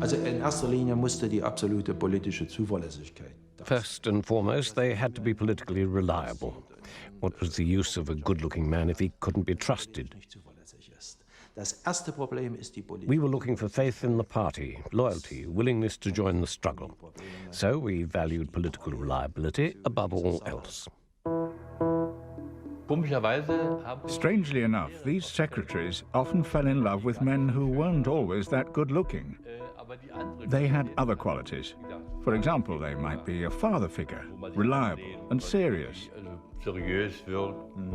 Also in erster Linie musste die absolute politische Zuverlässigkeit. First and foremost, they had to be politically reliable. What was the use of a good-looking man if he couldn't be trusted? We were looking for faith in the party, loyalty, willingness to join the struggle. So we valued political reliability above all else. Strangely enough, these secretaries often fell in love with men who weren't always that good-looking. They had other qualities. For example, they might be a father figure, reliable and serious.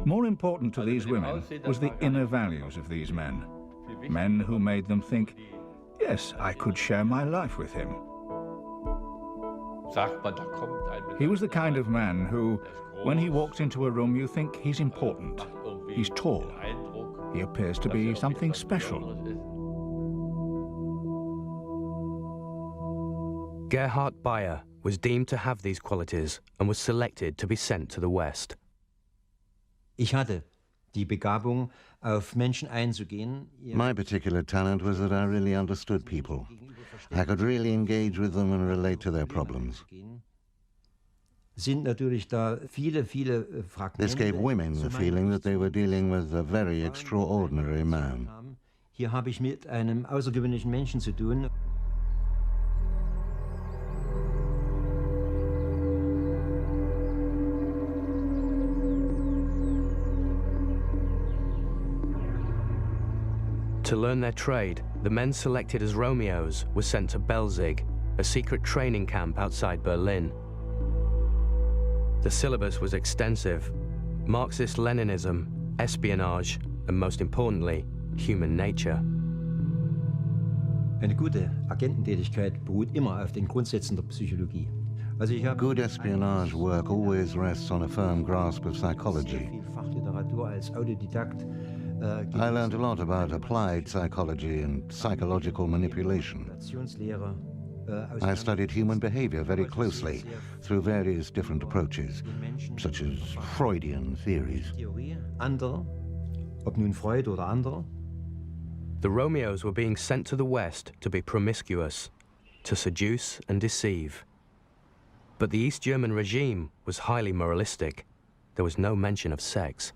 More important to these women was the inner values of these men. Men who made them think, yes, I could share my life with him. He was the kind of man who, when he walks into a room, you think he's important. He's tall. He appears to be something special. Gerhard Bayer was deemed to have these qualities and was selected to be sent to the West. Ich hatte die Begabung, auf Menschen einzugehen. My particular talent was that I really understood people. I could really engage with them and relate to their problems. Sind natürlich da viele Fragmente. This gave women the feeling that they were dealing with a very extraordinary man. Hier habe ich mit einem außergewöhnlichen Menschen zu tun. To learn their trade, the men selected as Romeos were sent to Belzig, a secret training camp outside Berlin. The syllabus was extensive: Marxist-Leninism, espionage, and most importantly, human nature. Eine gute Agententätigkeit beruht immer auf den Grundsätzen der Psychologie. Good espionage work always rests on a firm grasp of psychology. Fachliteratur als Autodidakt. I learned a lot about applied psychology and psychological manipulation. I studied human behavior very closely through various different approaches, such as Freudian theories. Ob nun Freud oder andere. The Romeos were being sent to the West to be promiscuous, to seduce and deceive. But the East German regime was highly moralistic. There was no mention of sex.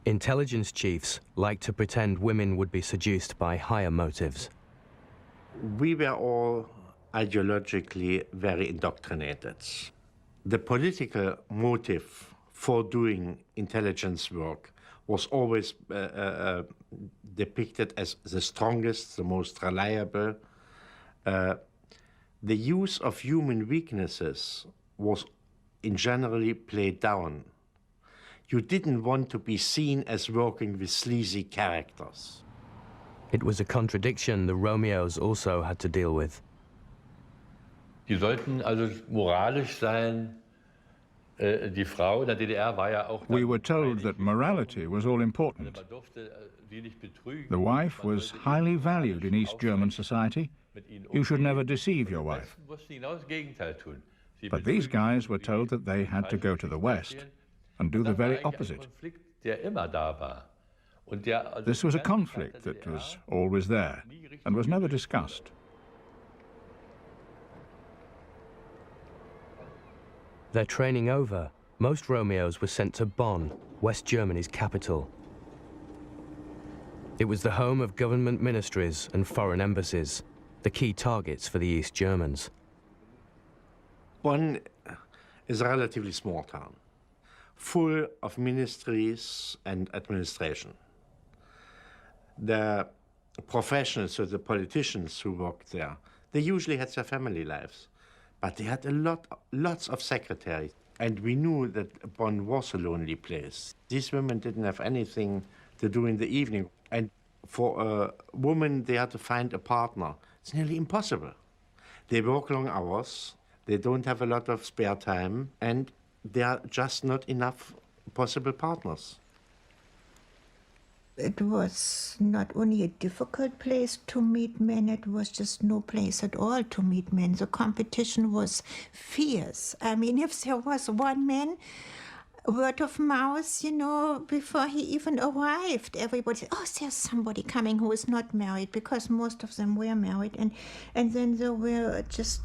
Intelligence chiefs liked to pretend women would be seduced by higher motives. We were all ideologically very indoctrinated. The political motive for doing intelligence work was always depicted as the strongest, the most reliable. The use of human weaknesses was in generally played down. You didn't want to be seen as working with sleazy characters. It was a contradiction the Romeos also had to deal with. Die sollten also moralisch sein. Die Frau in der DDR war ja auch. We were told that morality was all important. The wife was highly valued in East German society. You should never deceive your wife. But these guys were told that they had to go to the West and do the very opposite. This was a conflict that was always there and was never discussed. Their training over, most Romeos were sent to Bonn, West Germany's capital. It was the home of government ministries and foreign embassies, the key targets for the East Germans. Bonn is a relatively small town, full of ministries and administration. The professionals, so the politicians who worked there, they usually had their family lives, but they had lots of secretaries. And we knew that Bonn was a lonely place. These women didn't have anything to do in the evening. And for a woman, they had to find a partner. It's nearly impossible. They work long hours, they don't have a lot of spare time, and there are just not enough possible partners. It was not only a difficult place to meet men, it was just no place at all to meet men. The competition was fierce. I mean, if there was one man, word of mouth, you know, before he even arrived, everybody said, oh, there's somebody coming who is not married, because most of them were married. And then there were just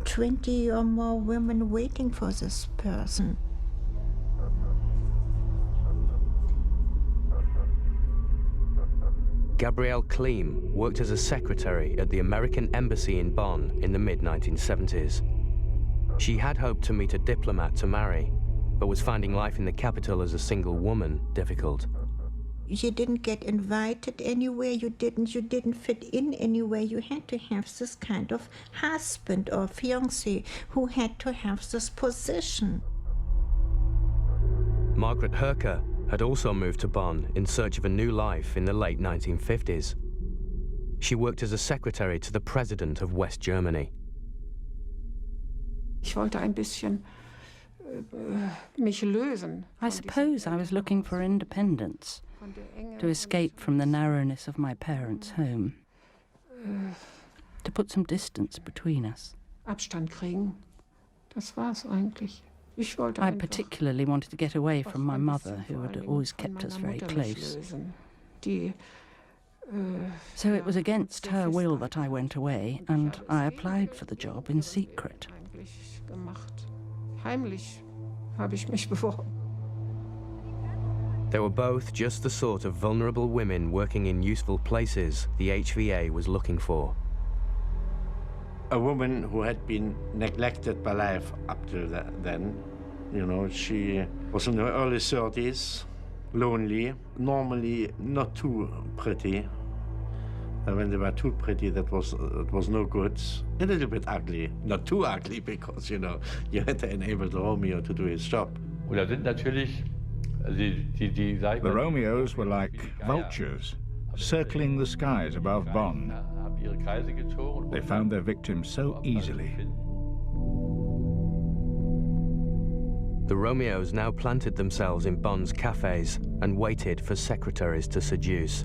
20 or more women waiting for this person. Gabrielle Kleem worked as a secretary at the American Embassy in Bonn in the mid-1970s. She had hoped to meet a diplomat to marry, but was finding life in the capital as a single woman difficult. You didn't get invited anywhere, you didn't fit in anywhere. You had to have this kind of husband or fiancé who had to have this position. Margaret Herker had also moved to Bonn in search of a new life in the late 1950s. She worked as a secretary to the president of West Germany. Ich wollte ein bisschen mich lösen. I suppose I was looking for independence, to escape from the narrowness of my parents' home, to put some distance between us. Abstand kriegen. Das war's eigentlich. I particularly wanted to get away from my mother, who had always kept us very close. So it was against her will that I went away, and I applied for the job in secret. Heimlich habe ich mich beworben. They were both just the sort of vulnerable women working in useful places the HVA was looking for. A woman who had been neglected by life up till then. You know, she was in her early 30s, lonely, normally not too pretty. When they were too pretty, it was no good. A little bit ugly, not too ugly, because, you know, you had to enable the Romeo to do his job. The Romeos were like vultures, circling the skies above Bonn. They found their victims so easily. The Romeos now planted themselves in Bonn's cafes and waited for secretaries to seduce.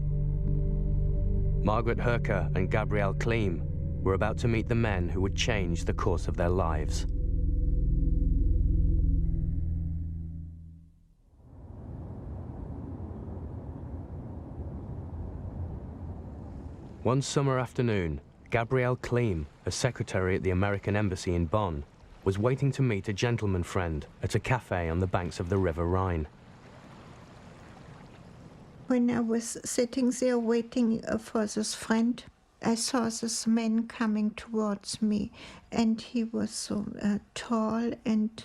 Margaret Herker and Gabrielle Kleem were about to meet the men who would change the course of their lives. One summer afternoon, Gabrielle Kleem, a secretary at the American Embassy in Bonn, was waiting to meet a gentleman friend at a cafe on the banks of the River Rhine. When I was sitting there waiting for this friend, I saw this man coming towards me, and he was so tall and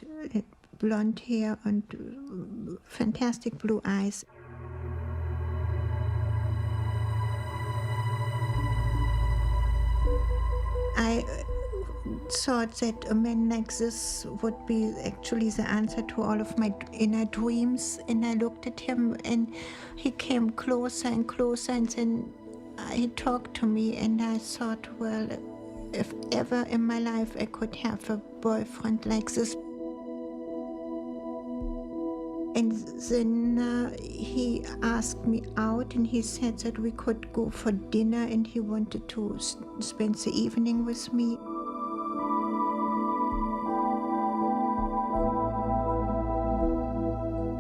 blonde hair and fantastic blue eyes. I thought that a man like this would be actually the answer to all of my inner dreams, and I looked at him and he came closer and closer, and then he talked to me, and I thought, well, if ever in my life I could have a boyfriend like this. And then he asked me out, and he said that we could go for dinner, and he wanted to spend the evening with me.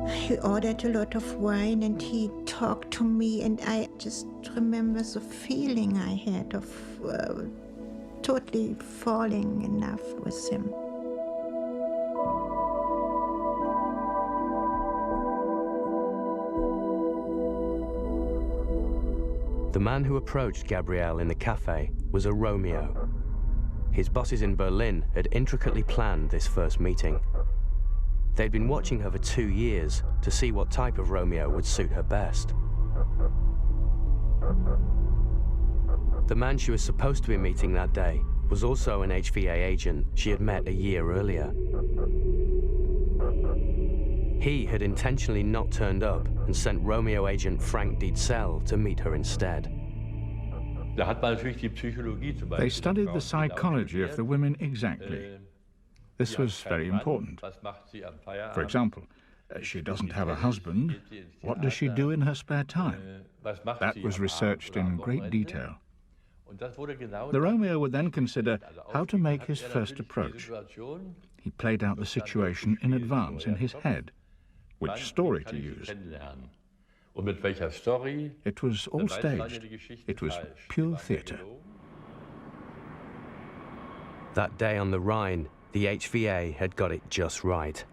He ordered a lot of wine, and he talked to me, and I just remember the feeling I had of totally falling in love with him. The man who approached Gabrielle in the cafe was a Romeo. His bosses in Berlin had intricately planned this first meeting. They'd been watching her for 2 years to see what type of Romeo would suit her best. The man she was supposed to be meeting that day was also an HVA agent she had met a year earlier. He had intentionally not turned up and sent Romeo agent Frank Dietzel to meet her instead. They studied the psychology of the women exactly. This was very important. For example, she doesn't have a husband. What does she do in her spare time? That was researched in great detail. The Romeo would then consider how to make his first approach. He played out the situation in advance in his head, which story to use. It was all staged. It was pure theatre. That day on the Rhine, the HVA had got it just right.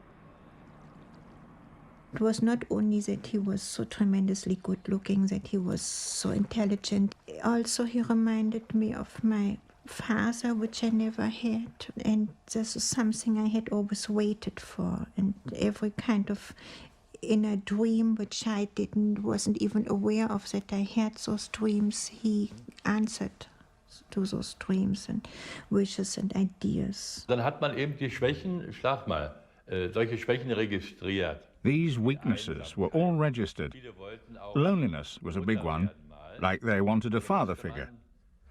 It was not only that he was so tremendously good looking, that he was so intelligent. Also, he reminded me of my father, which I never had. And this is something I had always waited for. And every kind of inner dream, which I wasn't even aware of that I had those dreams, he answered to those dreams and wishes and ideas. Dann hat man eben die Schwächen, schlag mal, solche Schwächen registriert. These weaknesses were all registered. Loneliness was a big one, like they wanted a father figure.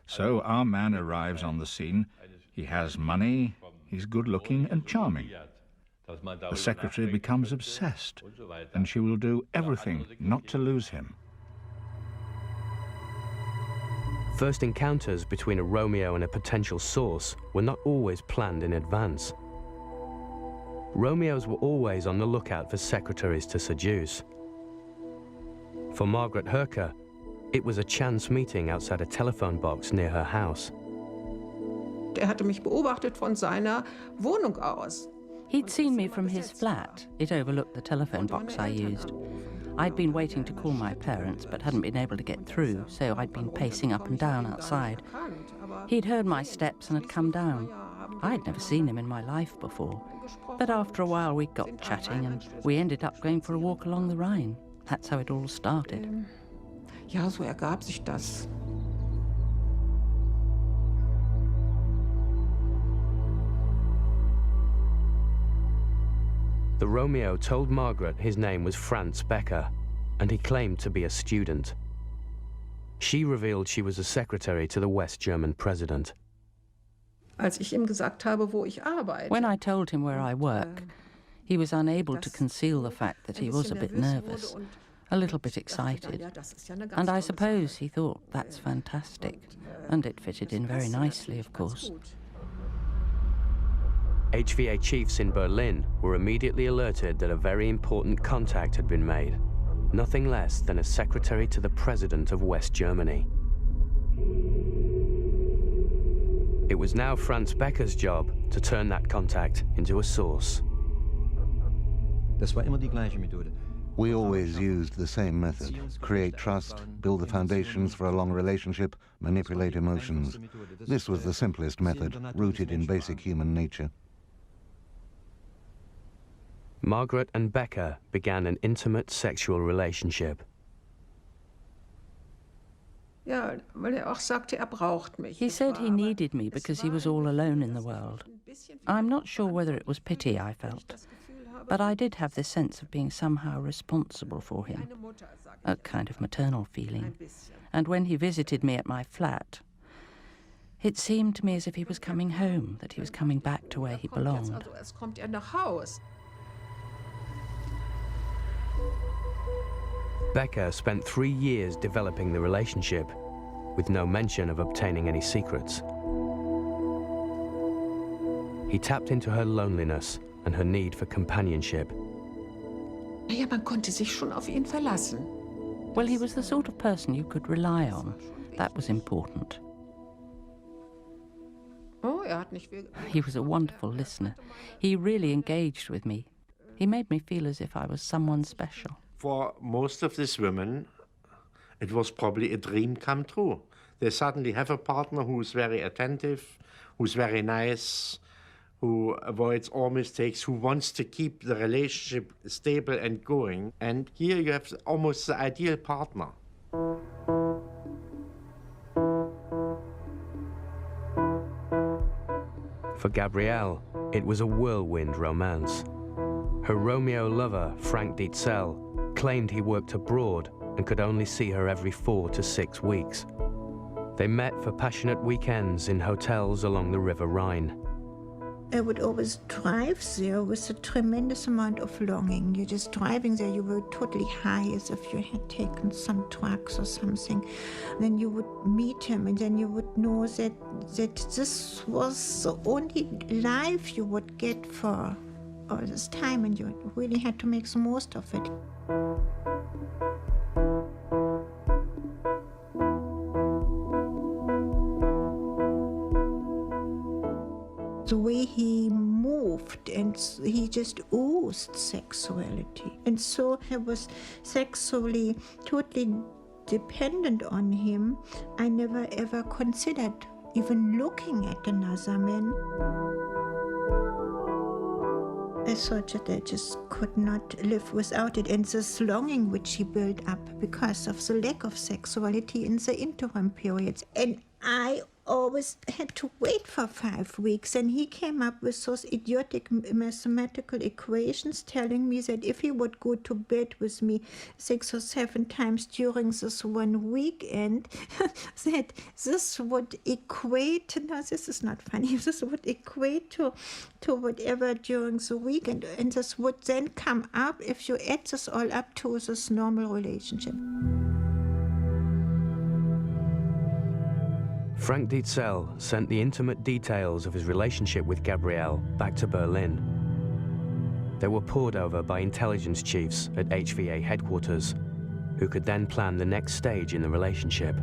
So our man arrives on the scene. He has money, he's good-looking and charming. The secretary becomes obsessed, and she will do everything not to lose him. First encounters between a Romeo and a potential source were not always planned in advance. Romeos were always on the lookout for secretaries to seduce. For Margaret Herker, it was a chance meeting outside a telephone box near her house. Hatte mich beobachtet von seiner Wohnung aus. He'd seen me from his flat. It overlooked the telephone box I used. I'd been waiting to call my parents, but hadn't been able to get through, so I'd been pacing up and down outside. He'd heard my steps and had come down. I'd never seen him in my life before. But after a while we got chatting and we ended up going for a walk along the Rhine. That's how it all started. Ja, so ergab sich das. The Romeo told Margaret his name was Franz Becker, and he claimed to be a student. She revealed she was a secretary to the West German president. Als ich ihm gesagt habe, wo ich arbeite. When I told him where I work, he was unable to conceal the fact that he was a bit nervous, a little bit excited. And I suppose he thought that's fantastic, and it fitted in very nicely, of course. HVA chiefs in Berlin were immediately alerted that a very important contact had been made, nothing less than a secretary to the president of West Germany. It was now Franz Becker's job to turn that contact into a source. Das war immer die gleiche Methode. We always used the same method. Create trust, build the foundations for a long relationship, manipulate emotions. This was the simplest method, rooted in basic human nature. Margaret and Becker began an intimate sexual relationship. Ja, weil auch sagte, braucht mich. He said he needed me because he was all alone in the world. I'm not sure whether it was pity I felt, but I did have this sense of being somehow responsible for him, a kind of maternal feeling. And when he visited me at my flat, it seemed to me as if he was coming home, that he was coming back to where he belonged. Also, kommt nach Haus. Becker spent 3 years developing the relationship, with no mention of obtaining any secrets. He tapped into her loneliness and her need for companionship. Ja, man konnte sich schon auf ihn verlassen. Well, he was the sort of person you could rely on. That was important. Oh, hat nicht viel... He was a wonderful listener. He really engaged with me. He made me feel as if I was someone special. For most of these women, it was probably a dream come true. They suddenly have a partner who's very attentive, who's very nice, who avoids all mistakes, who wants to keep the relationship stable and going. And here you have almost the ideal partner. For Gabrielle, it was a whirlwind romance. Her Romeo lover, Frank Dietzel, claimed he worked abroad and could only see her every 4 to 6 weeks. They met for passionate weekends in hotels along the River Rhine. I would always drive there with a tremendous amount of longing. You're just driving there, you were totally high, as if you had taken some drugs or something. And then you would meet him, and then you would know that this was the only life you would get for all this time, and you really had to make the most of it. The way he moved and and he just oozed sexuality. And so I was sexually totally dependent on him. I never ever considered even looking at another man. I thought that I just could not live without it, and this longing which he built up because of the lack of sexuality in the interim periods. And I always had to wait for 5 weeks, and he came up with those idiotic mathematical equations telling me that if he would go to bed with me 6 or 7 times during this one weekend, that this would equate, no, this is not funny, this would equate to whatever during the weekend, and this would then come up if you add this all up to this normal relationship. Frank Dietzel sent the intimate details of his relationship with Gabrielle back to Berlin. They were pored over by intelligence chiefs at HVA headquarters, who could then plan the next stage in the relationship.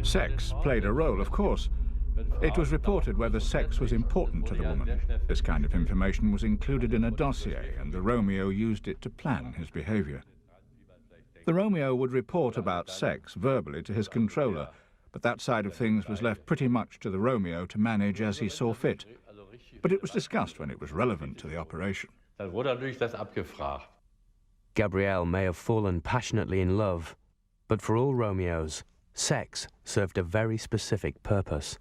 Sex played a role, of course. It was reported whether sex was important to the woman. This kind of information was included in a dossier, and the Romeo used it to plan his behavior. The Romeo would report about sex verbally to his controller, but that side of things was left pretty much to the Romeo to manage as he saw fit. But it was discussed when it was relevant to the operation. Gabrielle may have fallen passionately in love, but for all Romeos, sex served a very specific purpose.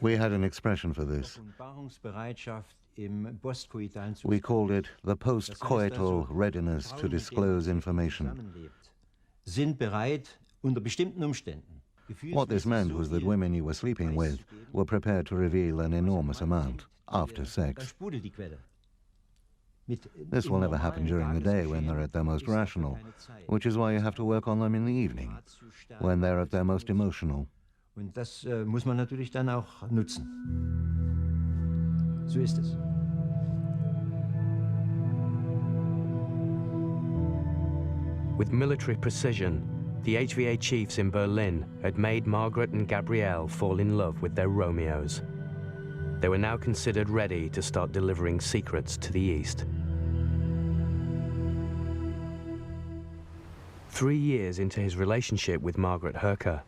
We had an expression for this. We called it the post-coital readiness to disclose information. What this meant was that women you were sleeping with were prepared to reveal an enormous amount after sex. This will never happen during the day when they're at their most rational, which is why you have to work on them in the evening, when they're at their most emotional. Und das muss man natürlich dann auch nutzen. So ist es. With military precision, the HVA chiefs in Berlin had made Margaret and Gabrielle fall in love with their Romeos. They were now considered ready to start delivering secrets to the East. 3 years into his relationship with Margaret Herker,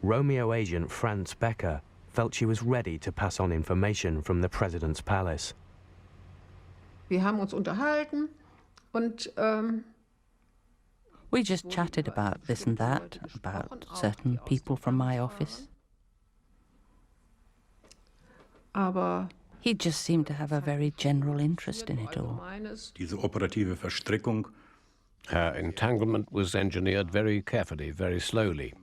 Romeo agent Franz Becker felt she was ready to pass on information from the president's palace. Wir haben uns unterhalten und we just chatted about this and that, about certain people from my office. Aber he just seemed to have a very general interest in it all. Diese operative Verstrickung. Her entanglement was engineered very carefully, very slowly.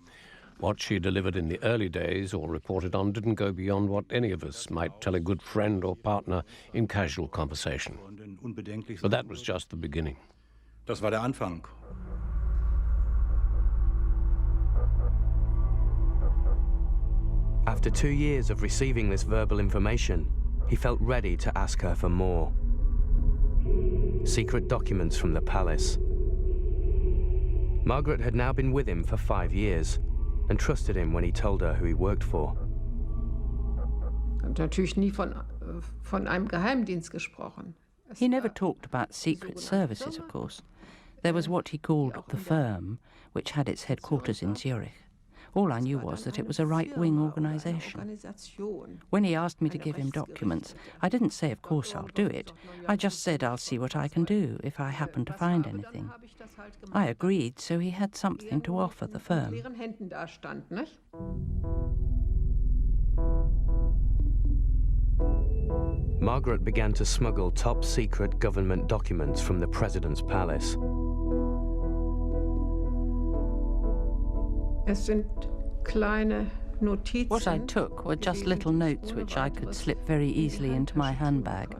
What she delivered in the early days or reported on didn't go beyond what any of us might tell a good friend or partner in casual conversation. But that was just the beginning. Das war der Anfang. After 2 years of receiving this verbal information, he felt ready to ask her for more. Secret documents from the palace. Margaret had now been with him for 5 years and trusted him when he told her who he worked for. Natürlich nie von einem Geheimdienst gesprochen. He never talked about secret services, of course. There was what he called the firm, which had its headquarters in Zurich. All I knew was that it was a right-wing organization. When he asked me to give him documents, I didn't say, of course, I'll do it. I just said, I'll see what I can do if I happen to find anything. I agreed, so he had something to offer the firm. Margaret began to smuggle top-secret government documents from the president's palace. What I took were just little notes which I could slip very easily into my handbag,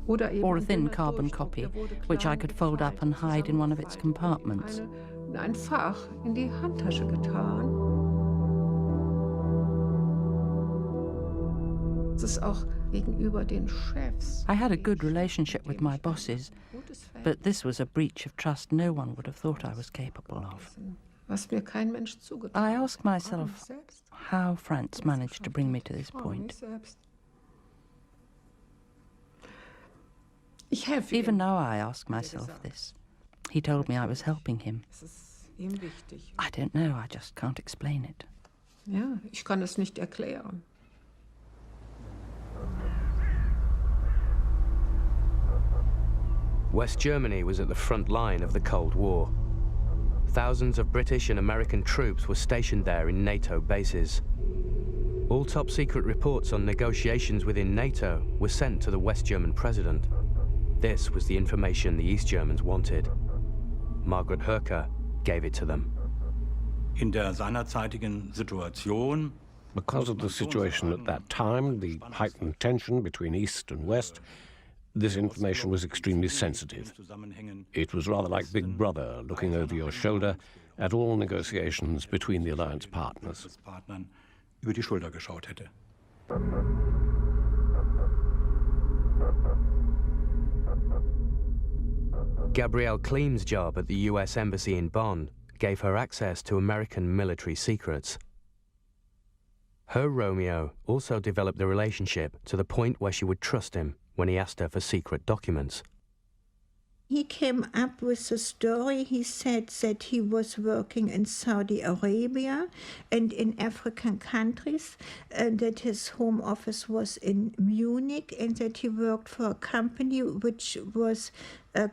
or a thin carbon copy which I could fold up and hide in one of its compartments. Ein Fach in die Handtasche getan. Das ist auch gegenüber den Chefs. I had a good relationship with my bosses, but this was a breach of trust no one would have thought I was capable of. was mir kein Mensch zugetraut. I ask myself how Franz managed to bring me to this point. Even now I ask myself this. He told me I was helping him. I don't know, I just can't explain it. Ja, ich kann es nicht erklären. West Germany was at the front line of the Cold War. Thousands of British and American troops were stationed there in NATO bases. All top-secret reports on negotiations within NATO were sent to the West German president. This was the information the East Germans wanted. Margaret Hoeker gave it to them. In der seinerzeitigen Situation, because of the situation at that time, the heightened tension between East and West, this information was extremely sensitive. It was rather like Big Brother looking over your shoulder at all negotiations between the alliance partners. über die Schulter geschaut hätte. Gabrielle Klim's job at the US Embassy in Bonn gave her access to American military secrets. Her Romeo also developed the relationship to the point where she would trust him when he asked her for secret documents. He came up with a story. He said that he was working in Saudi Arabia and in African countries, and that his home office was in Munich, and that he worked for a company which was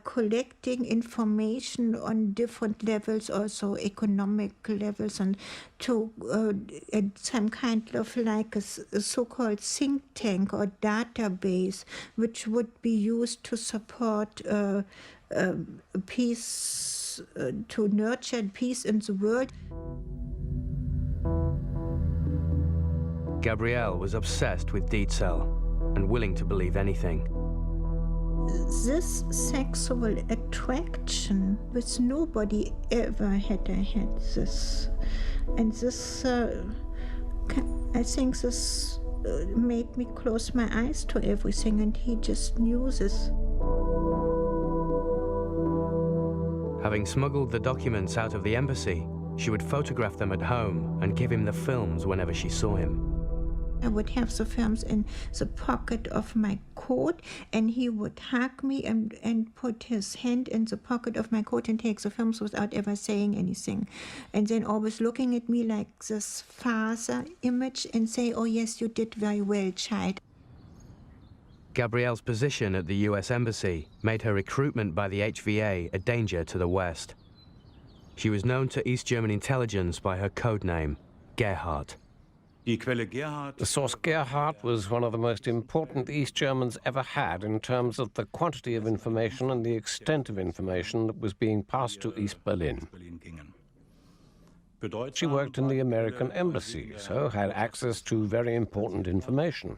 collecting information on different levels, also economic levels, and to some kind of like a so-called think tank or database, which would be used to support peace, to nurture peace in the world. Gabrielle was obsessed with Dietzel and willing to believe anything. This sexual attraction, which nobody ever had this. And this, I think this made me close my eyes to everything, and he just knew this. Having smuggled the documents out of the embassy, she would photograph them at home and give him the films whenever she saw him. I would have the films in the pocket of my coat, and he would hug me and put his hand in the pocket of my coat and take the films without ever saying anything. And then always looking at me like this father image and say, "Oh yes, you did very well, child." Gabrielle's position at the US Embassy made her recruitment by the HVA a danger to the West. She was known to East German intelligence by her code name, Gerhard. The source Gerhard was one of the most important the East Germans ever had in terms of the quantity of information and the extent of information that was being passed to East Berlin. She worked in the American embassy, so had access to very important information.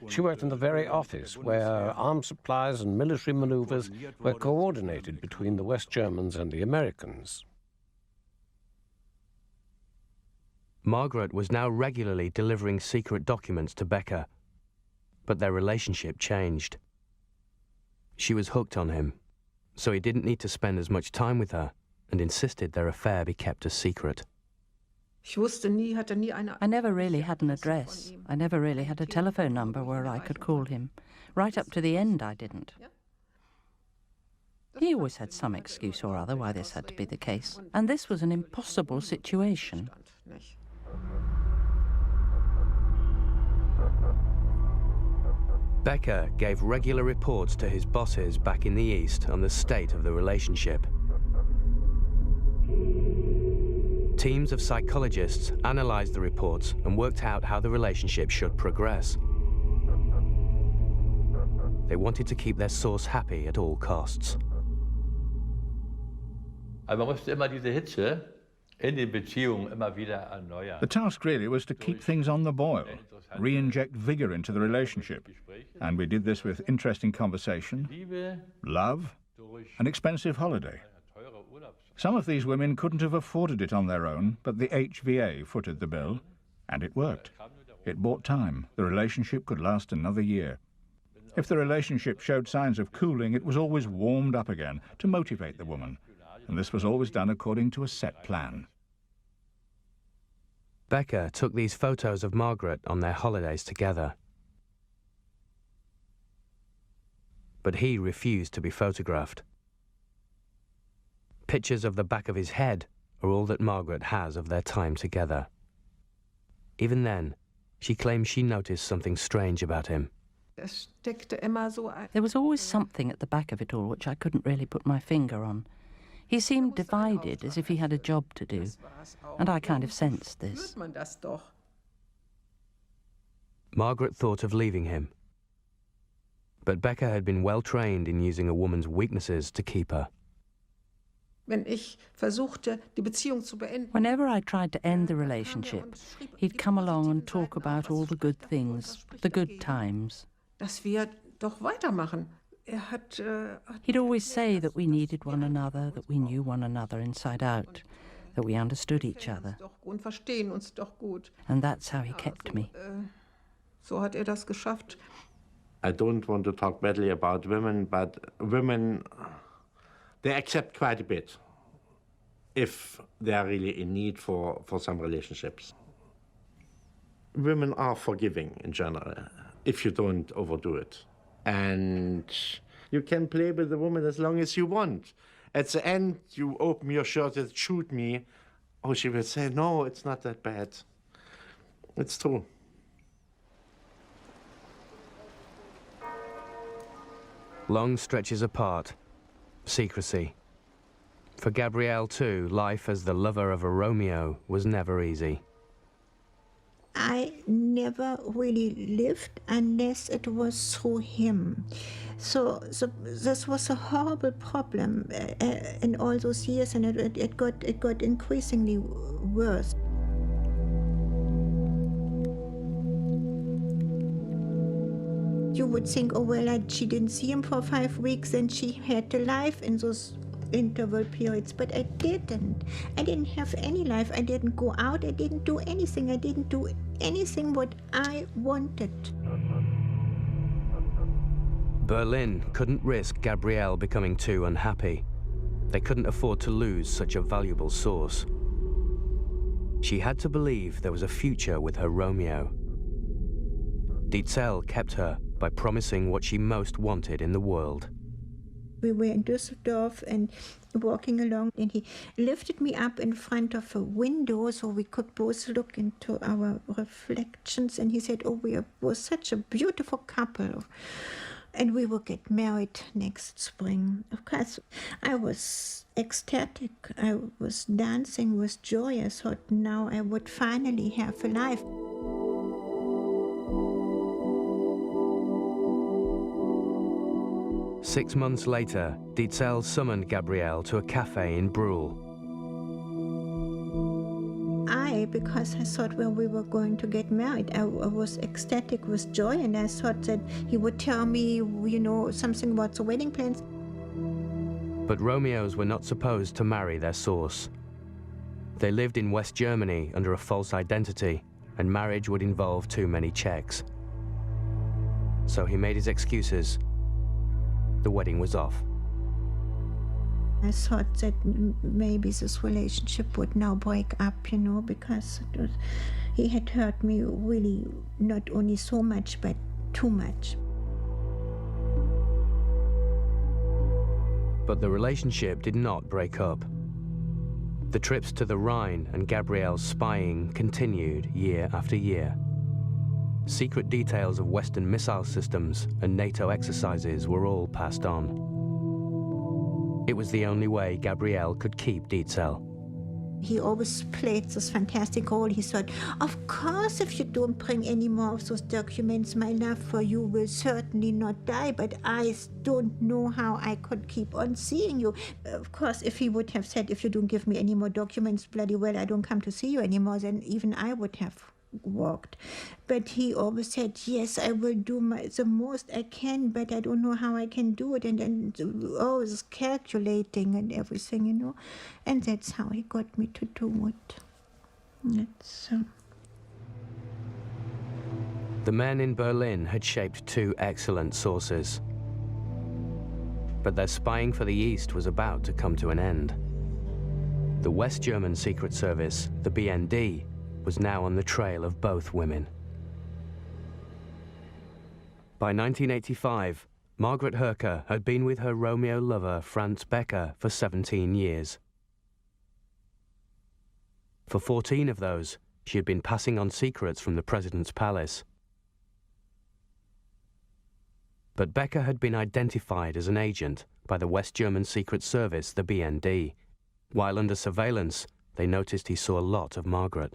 She worked in the very office where arms supplies and military maneuvers were coordinated between the West Germans and the Americans. Margaret was now regularly delivering secret documents to Becker, but their relationship changed. She was hooked on him, so he didn't need to spend as much time with her and insisted their affair be kept a secret. I never really had an address. I never really had a telephone number where I could call him. Right up to the end, I didn't. He always had some excuse or other why this had to be the case, and this was an impossible situation. Becker gave regular reports to his bosses back in the East on the state of the relationship. Teams of psychologists analyzed the reports and worked out how the relationship should progress. They wanted to keep their source happy at all costs. Aber man musste immer diese Hitze in den Beziehungen immer wieder erneuern. The task really was to keep things on the boil, re-inject vigor into the relationship. And we did this with interesting conversation, love, an expensive holiday. Some of these women couldn't have afforded it on their own, but the HVA footed the bill, and it worked. It bought time. The relationship could last another year. If the relationship showed signs of cooling, it was always warmed up again to motivate the woman, and this was always done according to a set plan. Becker took these photos of Margaret on their holidays together. But he refused to be photographed. Pictures of the back of his head are all that Margaret has of their time together. Even then, she claims she noticed something strange about him. There was always something at the back of it all which I couldn't really put my finger on. He seemed divided, as if he had a job to do, and I kind of sensed this. Margaret thought of leaving him, but Becker had been well trained in using a woman's weaknesses to keep her. Whenever I tried to end the relationship, he'd come along and talk about all the good things, the good times. He'd always say that we needed one another, that we knew one another inside out, that we understood each other. And that's how he kept me. I don't want to talk badly about women, but women, they accept quite a bit if they are really in need for some relationships. Women are forgiving in general, if you don't overdo it. And you can play with the woman as long as you want. At the end, you open your shirt and shoot me. Oh, she will say, no, it's not that bad. It's true. Long stretches apart, secrecy. For Gabrielle, too, life as the lover of a Romeo was never easy. I never really lived unless it was through him. So this was a horrible problem in all those years, and it got increasingly worse. You would think, oh well, she didn't see him for 5 weeks, and she had a life in those interval periods, but I didn't. I didn't have any life. I didn't go out. I didn't do anything. I didn't do anything what I wanted. Berlin couldn't risk Gabrielle becoming too unhappy. They couldn't afford to lose such a valuable source. She had to believe there was a future with her Romeo. Dietzel kept her by promising what she most wanted in the world. We were in Düsseldorf and walking along, and he lifted me up in front of a window so we could both look into our reflections, and he said, oh, we were such a beautiful couple, and we will get married next spring. Of course, I was ecstatic. I was dancing with joy. I thought now I would finally have a life. Six months later, Dietzel summoned Gabrielle to a cafe in Brühl. Because I thought, well, we were going to get married. I was ecstatic with joy, and I thought that he would tell me, you know, something about the wedding plans. But Romeos were not supposed to marry their source. They lived in West Germany under a false identity, and marriage would involve too many checks. So he made his excuses. The wedding was off. I thought that maybe this relationship would now break up, you know, because he had hurt me really not only so much, but too much. But the relationship did not break up. The trips to the Rhine and Gabrielle's spying continued year after year. Secret details of Western missile systems and NATO exercises were all passed on. It was the only way Gabrielle could keep Dietzel. He always played this fantastic role. He thought, of course, if you don't bring any more of those documents, my love for you will certainly not die, but I don't know how I could keep on seeing you. Of course, if he would have said, if you don't give me any more documents, bloody well, I don't come to see you anymore, then even I would have walked. But he always said, yes, I will do the most I can, but I don't know how I can do it, and always calculating and everything, you know. And that's how he got me to do it. The men in Berlin had shaped two excellent sources. But their spying for the East was about to come to an end. The West German Secret Service, the BND, was now on the trail of both women. By 1985, Margaret Herker had been with her Romeo lover Franz Becker for 17 years. For 14 of those, she had been passing on secrets from the president's palace. But Becker had been identified as an agent by the West German Secret Service, the BND. While under surveillance, they noticed he saw a lot of Margaret.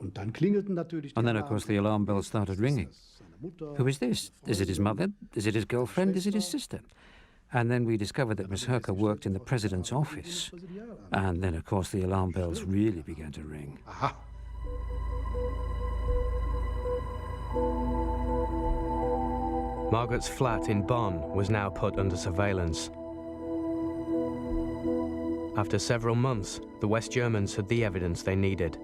And then, of course, the alarm bells started ringing. Who is this? Is it his mother? Is it his girlfriend? Is it his sister? And then we discovered that Miss Herker worked in the president's office. And then, of course, the alarm bells really began to ring. Margaret's flat in Bonn was now put under surveillance. After several months, the West Germans had the evidence they needed.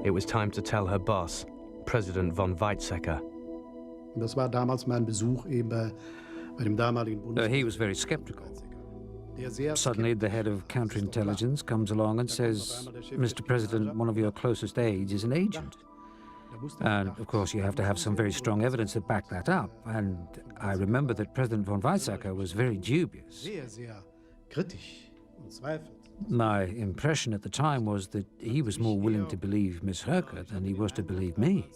It was time to tell her boss, President von Weizsäcker. He was very skeptical. Suddenly, the head of counterintelligence comes along and says, "Mr. President, one of your closest aides is an agent." And, of course, you have to have some very strong evidence to back that up. And I remember that President von Weizsäcker was very dubious. My impression at the time was that he was more willing to believe Miss Herker than he was to believe me.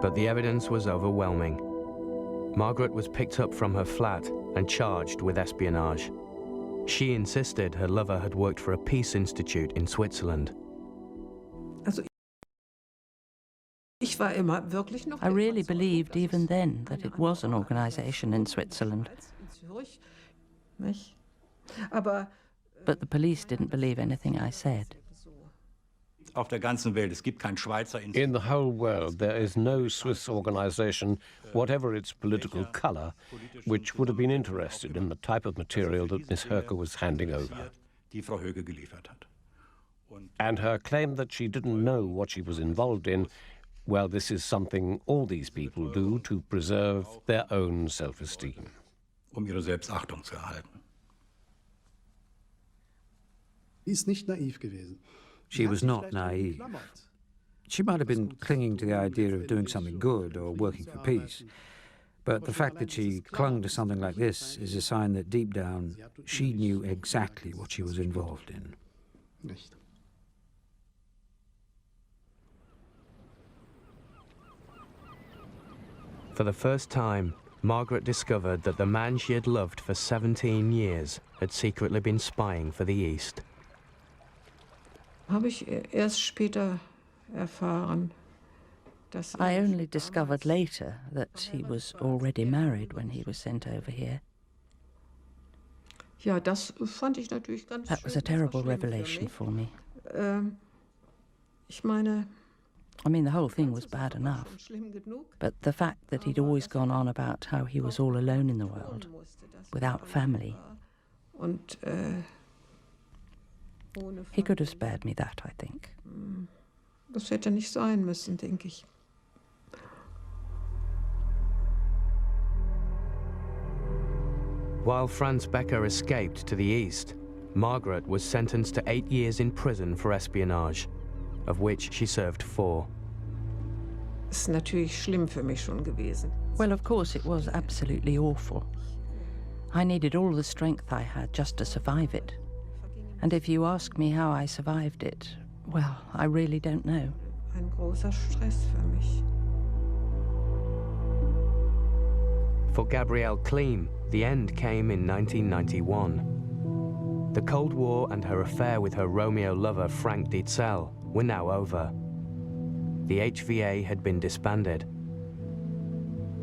But the evidence was overwhelming. Margaret was picked up from her flat and charged with espionage. She insisted her lover had worked for a peace institute in Switzerland. I really believed even then that it was an organization in Switzerland. But the police didn't believe anything I said. In the whole world, there is no Swiss organization, whatever its political color, which would have been interested in the type of material that Miss Herker was handing over. And her claim that she didn't know what she was involved in, well, this is something all these people do to preserve their own self-esteem. Ihre Selbstachtung zu erhalten. She was not naive. She might have been clinging to the idea of doing something good or working for peace. But the fact that she clung to something like this is a sign that deep down she knew exactly what she was involved in. For the first time, Margaret discovered that the man she had loved for 17 years had secretly been spying for the East. I only discovered later that he was already married when he was sent over here. That was a terrible revelation for me. I mean, the whole thing was bad enough, but the fact that he'd always gone on about how he was all alone in the world, without family. He could have spared me that, I think. Das hätte nicht sein müssen, denke ich. While Franz Becker escaped to the east, Margaret was sentenced to 8 years in prison for espionage, of which she served 4. Ist natürlich schlimm für mich schon gewesen. Well, of course, it was absolutely awful. I needed all the strength I had just to survive it. And if you ask me how I survived it, well, I really don't know. Ein großer Stress für mich. For Gabrielle Kleem, the end came in 1991. The Cold War and her affair with her Romeo lover Frank Dietzel were now over. The HVA had been disbanded.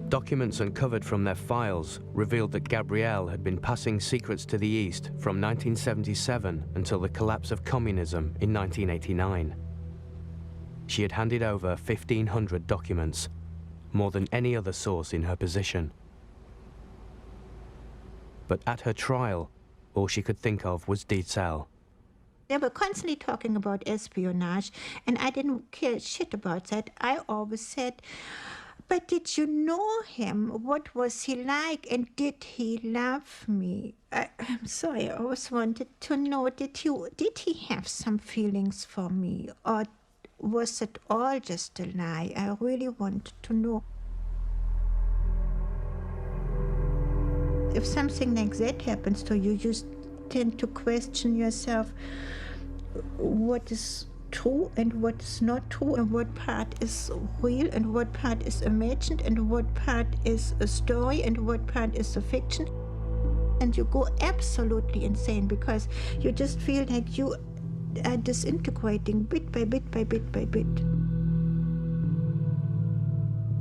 Documents uncovered from their files revealed that Gabrielle had been passing secrets to the East from 1977 until the collapse of communism in 1989. She had handed over 1,500 documents, more than any other source in her position. But at her trial, all she could think of was Dietzel. They were constantly talking about espionage, and I didn't care shit about that. I always said, But did you know him? What was he like? And did he love me? I'm sorry, I always wanted to know, did he have some feelings for me? Or was it all just a lie? I really wanted to know. If something like that happens to you, you tend to question yourself what is true and what is not true, and what part is real and what part is imagined, and what part is a story and what part is a fiction. And you go absolutely insane because you just feel like you are disintegrating bit by bit by bit by bit.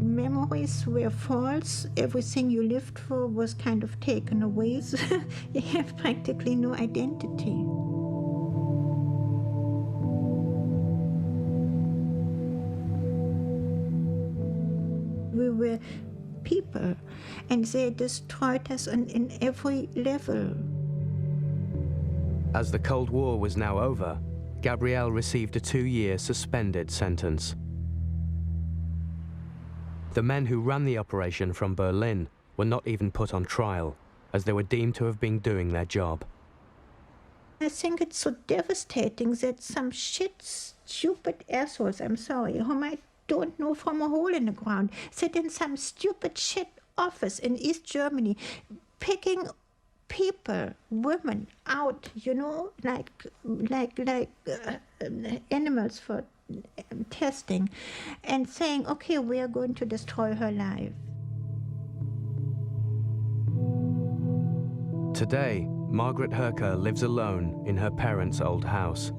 Memories were false. Everything you lived for was kind of taken away. So you have practically no identity. We were people, and they destroyed us in every level. As the Cold War was now over, Gabrielle received a 2-year suspended sentence. The men who ran the operation from Berlin were not even put on trial, as they were deemed to have been doing their job. I think it's so devastating that some stupid assholes, I'm sorry, whom I don't know from a hole in the ground, sit in some stupid shit office in East Germany, picking people, women out, you know, like animals for testing, and saying, okay, we are going to destroy her life. Today, Margaret Herker lives alone in her parents' old house.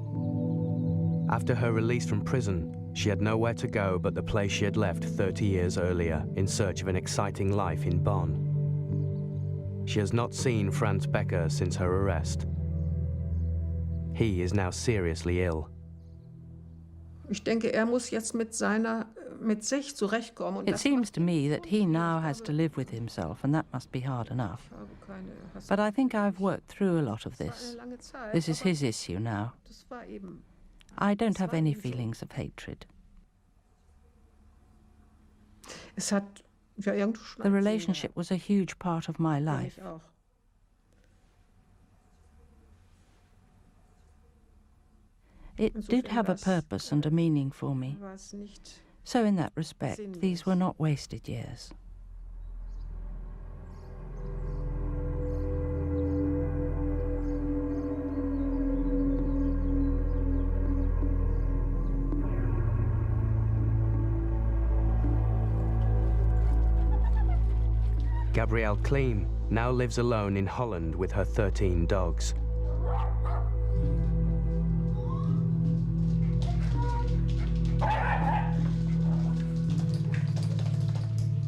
After her release from prison, she had nowhere to go but the place she had left 30 years earlier in search of an exciting life in Bonn. She has not seen Franz Becker since her arrest. He is now seriously ill. Ich denke, muss jetzt mit sich zurechtkommen. It seems to me that he now has to live with himself, and that must be hard enough. But I think I've worked through a lot of this. This is his issue now. I don't have any feelings of hatred. The relationship was a huge part of my life. It did have a purpose and a meaning for me. So in that respect, these were not wasted years. Gabrielle Kleem now lives alone in Holland with her 13 dogs.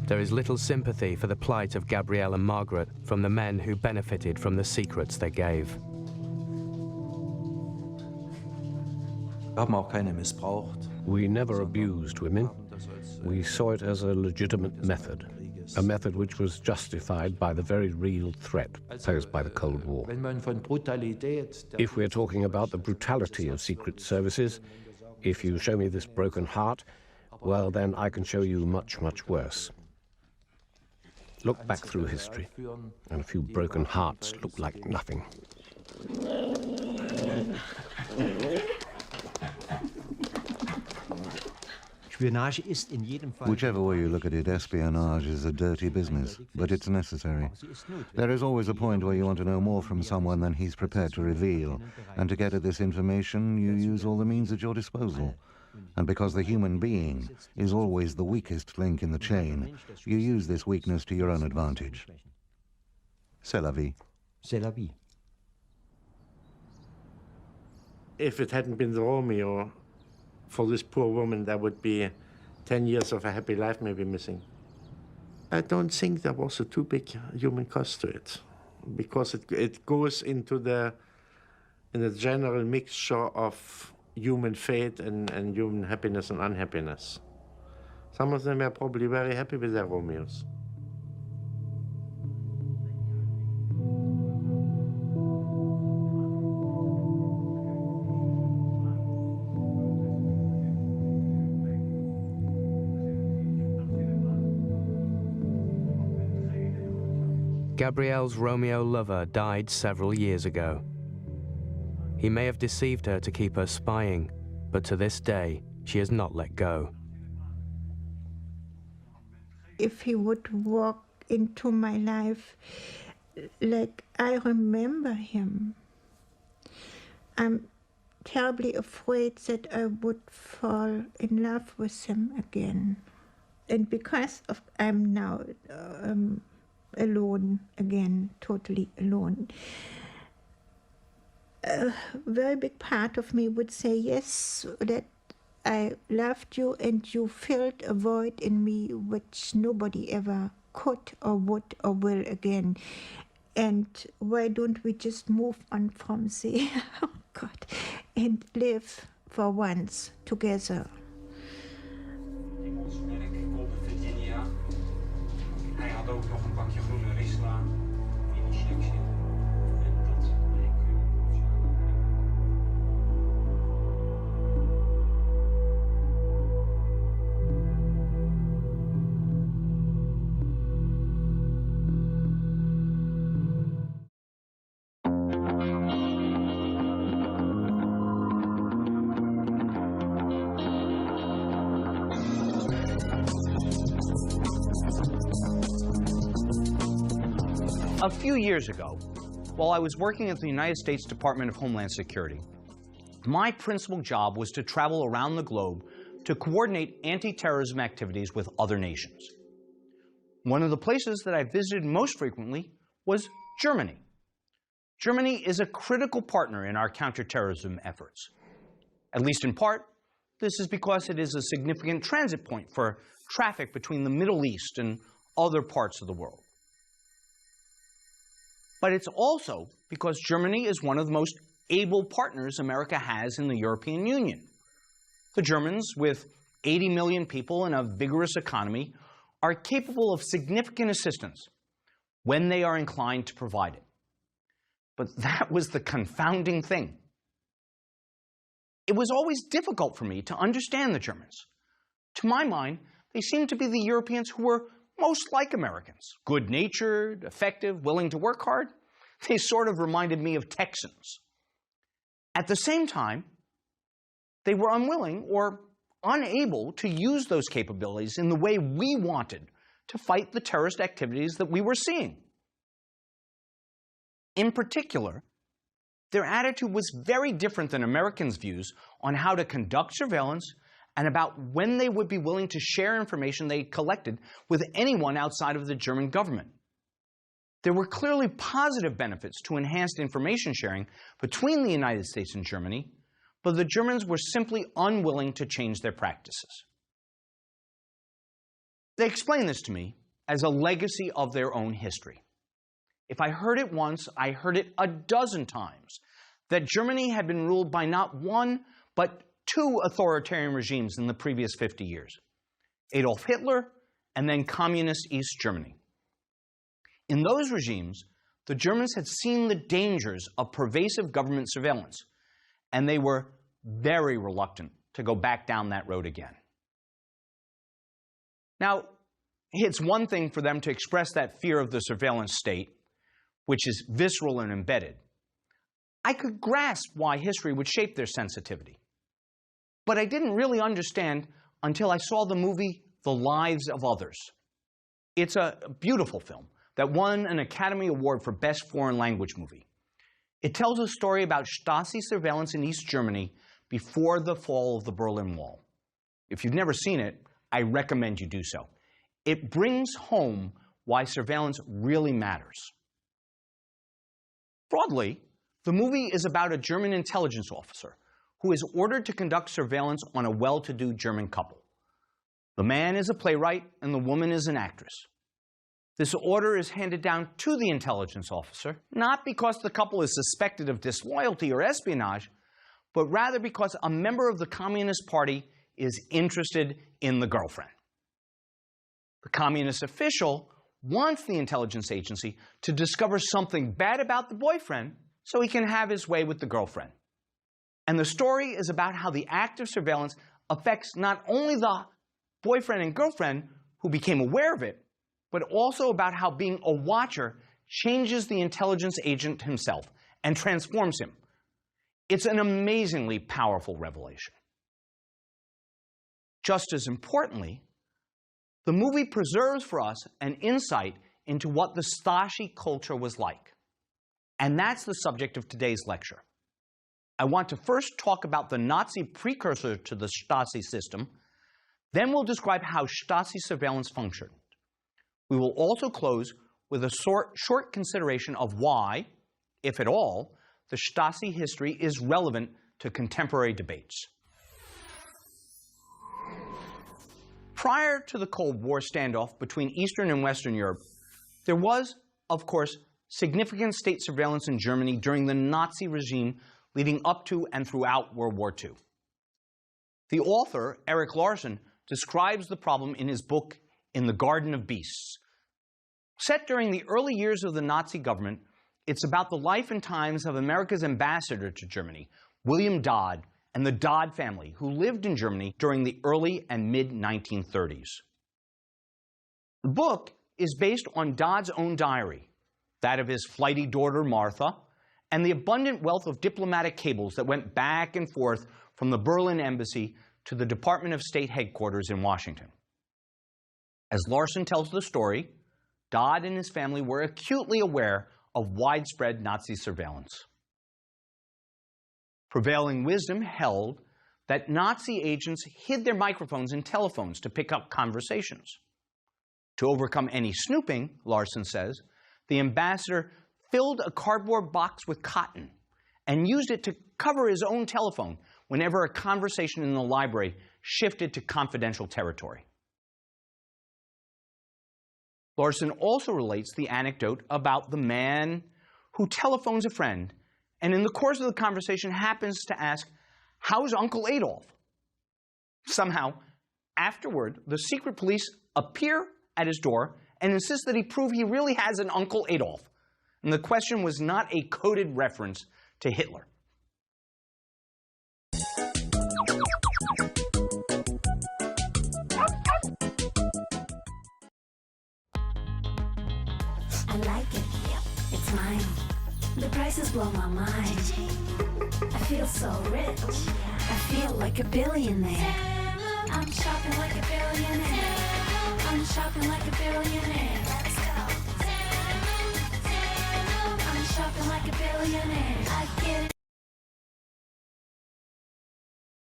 There is little sympathy for the plight of Gabrielle and Margaret from the men who benefited from the secrets they gave. We never abused women. We saw it as a legitimate method, a method which was justified by the very real threat posed by the Cold War. If we're talking about the brutality of secret services, if you show me this broken heart, well, then I can show you much, much worse. Look back through history, and a few broken hearts look like nothing. Whichever way you look at it, espionage is a dirty business, but it's necessary. There is always a point where you want to know more from someone than he's prepared to reveal, and to get at this information, you use all the means at your disposal. And because the human being is always the weakest link in the chain, you use this weakness to your own advantage. C'est la vie. C'est la vie. If it hadn't been the Romeo, for this poor woman, there would be 10 years of a happy life maybe missing. I don't think there was a too big human cost to it, because it goes into the general mixture of human fate and human happiness and unhappiness. Some of them are probably very happy with their Romeos. Gabrielle's Romeo lover died several years ago. He may have deceived her to keep her spying, but to this day, she has not let go. If he would walk into my life like I remember him, I'm terribly afraid that I would fall in love with him again. And because I'm now alone again, totally alone, a very big part of me would say yes, that I loved you and you filled a void in me which nobody ever could or would or will again. And why don't we just move on from there, oh God, and live for once together? Hij had ook nog een pakje groene Riesla in die check zitten. A few years ago, while I was working at the United States Department of Homeland Security, my principal job was to travel around the globe to coordinate anti-terrorism activities with other nations. One of the places that I visited most frequently was Germany. Germany is a critical partner in our counterterrorism efforts. At least in part, this is because it is a significant transit point for traffic between the Middle East and other parts of the world. But it's also because Germany is one of the most able partners America has in the European Union. The Germans, with 80 million people and a vigorous economy, are capable of significant assistance when they are inclined to provide it. But that was the confounding thing. It was always difficult for me to understand the Germans. To my mind, they seemed to be the Europeans who were most like Americans, good-natured, effective, willing to work hard. They sort of reminded me of Texans. At the same time, they were unwilling or unable to use those capabilities in the way we wanted to fight the terrorist activities that we were seeing. In particular, their attitude was very different than Americans' views on how to conduct surveillance and about when they would be willing to share information they collected with anyone outside of the German government. There were clearly positive benefits to enhanced information sharing between the United States and Germany, but the Germans were simply unwilling to change their practices. They explained this to me as a legacy of their own history. If I heard it once, I heard it a dozen times, that Germany had been ruled by not one, but two authoritarian regimes in the previous 50 years, Adolf Hitler and then communist East Germany. In those regimes, the Germans had seen the dangers of pervasive government surveillance, and they were very reluctant to go back down that road again. Now, it's one thing for them to express that fear of the surveillance state, which is visceral and embedded. I could grasp why history would shape their sensitivity. But I didn't really understand until I saw the movie The Lives of Others. It's a beautiful film that won an Academy Award for Best Foreign Language Movie. It tells a story about Stasi surveillance in East Germany before the fall of the Berlin Wall. If you've never seen it, I recommend you do so. It brings home why surveillance really matters. Broadly, the movie is about a German intelligence officer who is ordered to conduct surveillance on a well-to-do German couple. The man is a playwright and the woman is an actress. This order is handed down to the intelligence officer, not because the couple is suspected of disloyalty or espionage, but rather because a member of the Communist Party is interested in the girlfriend. The communist official wants the intelligence agency to discover something bad about the boyfriend so he can have his way with the girlfriend. And the story is about how the act of surveillance affects not only the boyfriend and girlfriend who became aware of it, but also about how being a watcher changes the intelligence agent himself and transforms him. It's an amazingly powerful revelation. Just as importantly, the movie preserves for us an insight into what the Stasi culture was like. And that's the subject of today's lecture. I want to first talk about the Nazi precursor to the Stasi system, then we'll describe how Stasi surveillance functioned. We will also close with a short consideration of why, if at all, the Stasi history is relevant to contemporary debates. Prior to the Cold War standoff between Eastern and Western Europe, there was, of course, significant state surveillance in Germany during the Nazi regime leading up to and throughout World War II. The author, Erik Larson, describes the problem in his book, In the Garden of Beasts. Set during the early years of the Nazi government, it's about the life and times of America's ambassador to Germany, William Dodd, and the Dodd family, who lived in Germany during the early and mid-1930s. The book is based on Dodd's own diary, that of his flighty daughter Martha, and the abundant wealth of diplomatic cables that went back and forth from the Berlin embassy to the Department of State headquarters in Washington. As Larson tells the story, Dodd and his family were acutely aware of widespread Nazi surveillance. Prevailing wisdom held that Nazi agents hid their microphones in telephones to pick up conversations. To overcome any snooping, Larson says, the ambassador filled a cardboard box with cotton and used it to cover his own telephone whenever a conversation in the library shifted to confidential territory. Larson also relates the anecdote about the man who telephones a friend and in the course of the conversation happens to ask, "How's Uncle Adolf?" Somehow, afterward, the secret police appear at his door and insist that he prove he really has an Uncle Adolf. And the question was not a coded reference to Hitler. I like it. It's mine. The prices blow my mind. I feel so rich. I feel like a billionaire. I'm shopping like a billionaire. I'm shopping like a billionaire. Let's go. I'm shopping like a billionaire. I get it.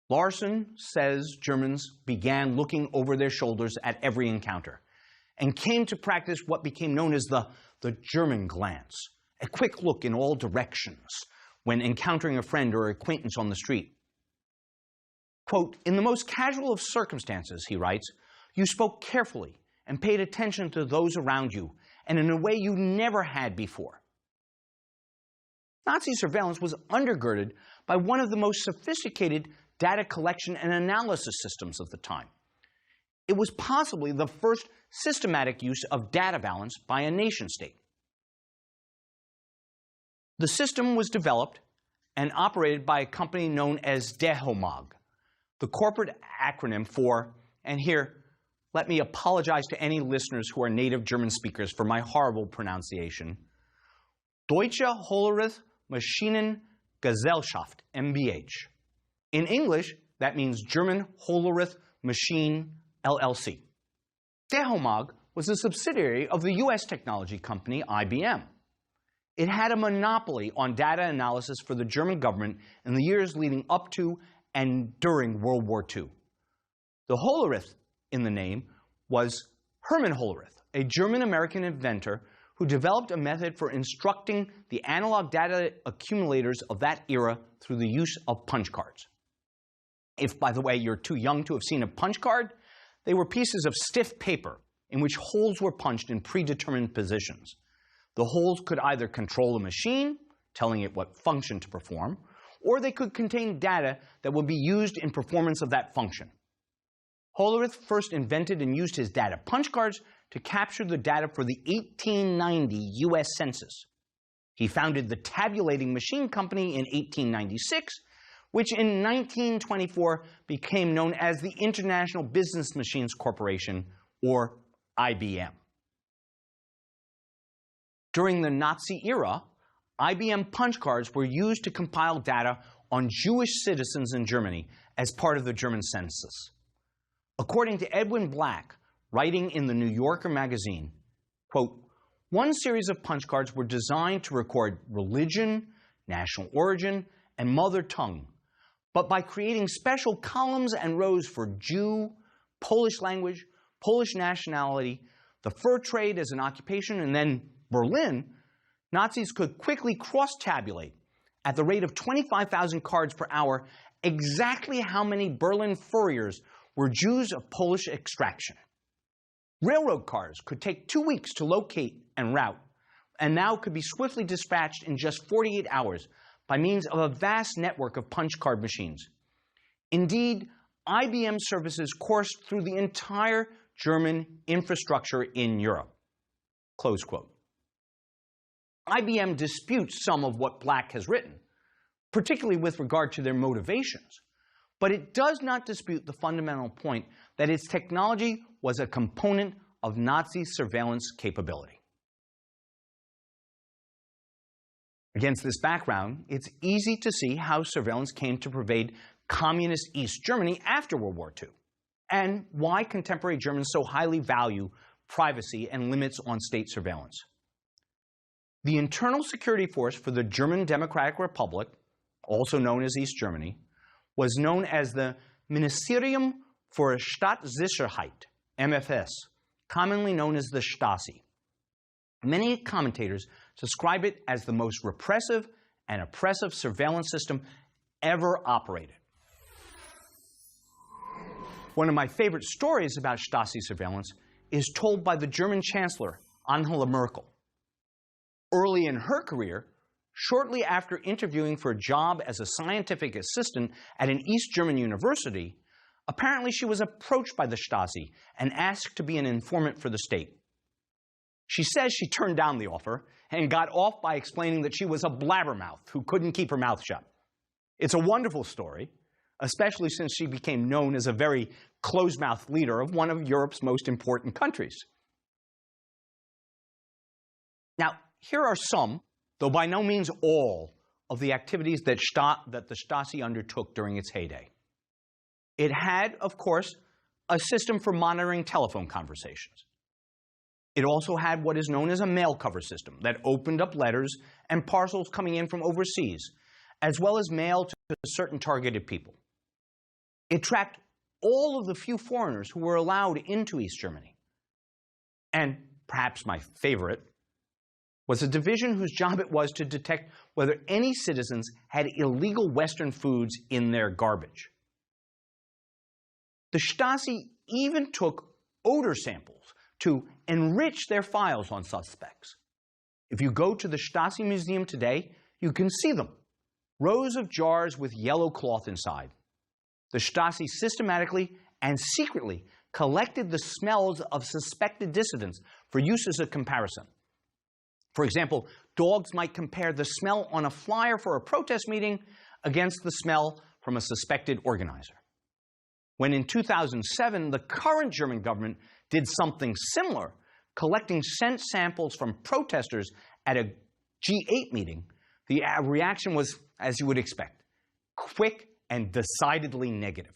Larson says Germans began looking over their shoulders at every encounter and came to practice what became known as the German glance, a quick look in all directions when encountering a friend or acquaintance on the street. Quote, "In the most casual of circumstances," he writes, "you spoke carefully and paid attention to those around you, and in a way you never had before." Nazi surveillance was undergirded by one of the most sophisticated data collection and analysis systems of the time. It was possibly the first systematic use of data balance by a nation-state. The system was developed and operated by a company known as Dehomag, the corporate acronym for, and here, let me apologize to any listeners who are native German speakers for my horrible pronunciation, Deutsche Hollerith Maschinengesellschaft, MBH. In English, that means German Hollerith Machine LLC. Dehomag was a subsidiary of the US technology company IBM. It had a monopoly on data analysis for the German government in the years leading up to and during World War II. The Hollerith in the name was Hermann Hollerith, a German-American inventor who developed a method for instructing the analog data accumulators of that era through the use of punch cards. If, by the way, you're too young to have seen a punch card, they were pieces of stiff paper in which holes were punched in predetermined positions. The holes could either control the machine, telling it what function to perform, or they could contain data that would be used in performance of that function. Hollerith first invented and used his data punch cards to capture the data for the 1890 US Census. He founded the Tabulating Machine Company in 1896, which in 1924 became known as the International Business Machines Corporation, or IBM. During the Nazi era, IBM punch cards were used to compile data on Jewish citizens in Germany as part of the German census. According to Edwin Black, writing in the New Yorker magazine, quote, one series of punch cards were designed to record religion, national origin, and mother tongue, but by creating special columns and rows for Jew, Polish language, Polish nationality, the fur trade as an occupation, and then Berlin, Nazis could quickly cross-tabulate at the rate of 25,000 cards per hour exactly how many Berlin furriers were Jews of Polish extraction. Railroad cars could take 2 weeks to locate and route, and now could be swiftly dispatched in just 48 hours by means of a vast network of punch card machines. Indeed, IBM services coursed through the entire German infrastructure in Europe. Close quote. IBM disputes some of what Black has written, particularly with regard to their motivations, but it does not dispute the fundamental point that its technology was a component of Nazi surveillance capability. Against this background, it's easy to see how surveillance came to pervade communist East Germany after World War II, and why contemporary Germans so highly value privacy and limits on state surveillance. The internal security force for the German Democratic Republic, also known as East Germany, was known as the Ministerium für Staatssicherheit, MFS, commonly known as the Stasi. Many commentators describe it as the most repressive and oppressive surveillance system ever operated. One of my favorite stories about Stasi surveillance is told by the German Chancellor, Angela Merkel. Early in her career, shortly after interviewing for a job as a scientific assistant at an East German university, apparently she was approached by the Stasi and asked to be an informant for the state. She says she turned down the offer and got off by explaining that she was a blabbermouth who couldn't keep her mouth shut. It's a wonderful story, especially since she became known as a very closed-mouthed leader of one of Europe's most important countries. Now, here are some, though by no means all, of the activities that the Stasi undertook during its heyday. It had, of course, a system for monitoring telephone conversations. It also had what is known as a mail cover system that opened up letters and parcels coming in from overseas, as well as mail to certain targeted people. It tracked all of the few foreigners who were allowed into East Germany. And perhaps my favorite was a division whose job it was to detect whether any citizens had illegal Western foods in their garbage. The Stasi even took odor samples to enrich their files on suspects. If you go to the Stasi Museum today, you can see them. Rows of jars with yellow cloth inside. The Stasi systematically and secretly collected the smells of suspected dissidents for use as a comparison. For example, dogs might compare the smell on a flyer for a protest meeting against the smell from a suspected organizer. When in 2007, the current German government did something similar, collecting scent samples from protesters at a G8 meeting, the reaction was, as you would expect, quick and decidedly negative.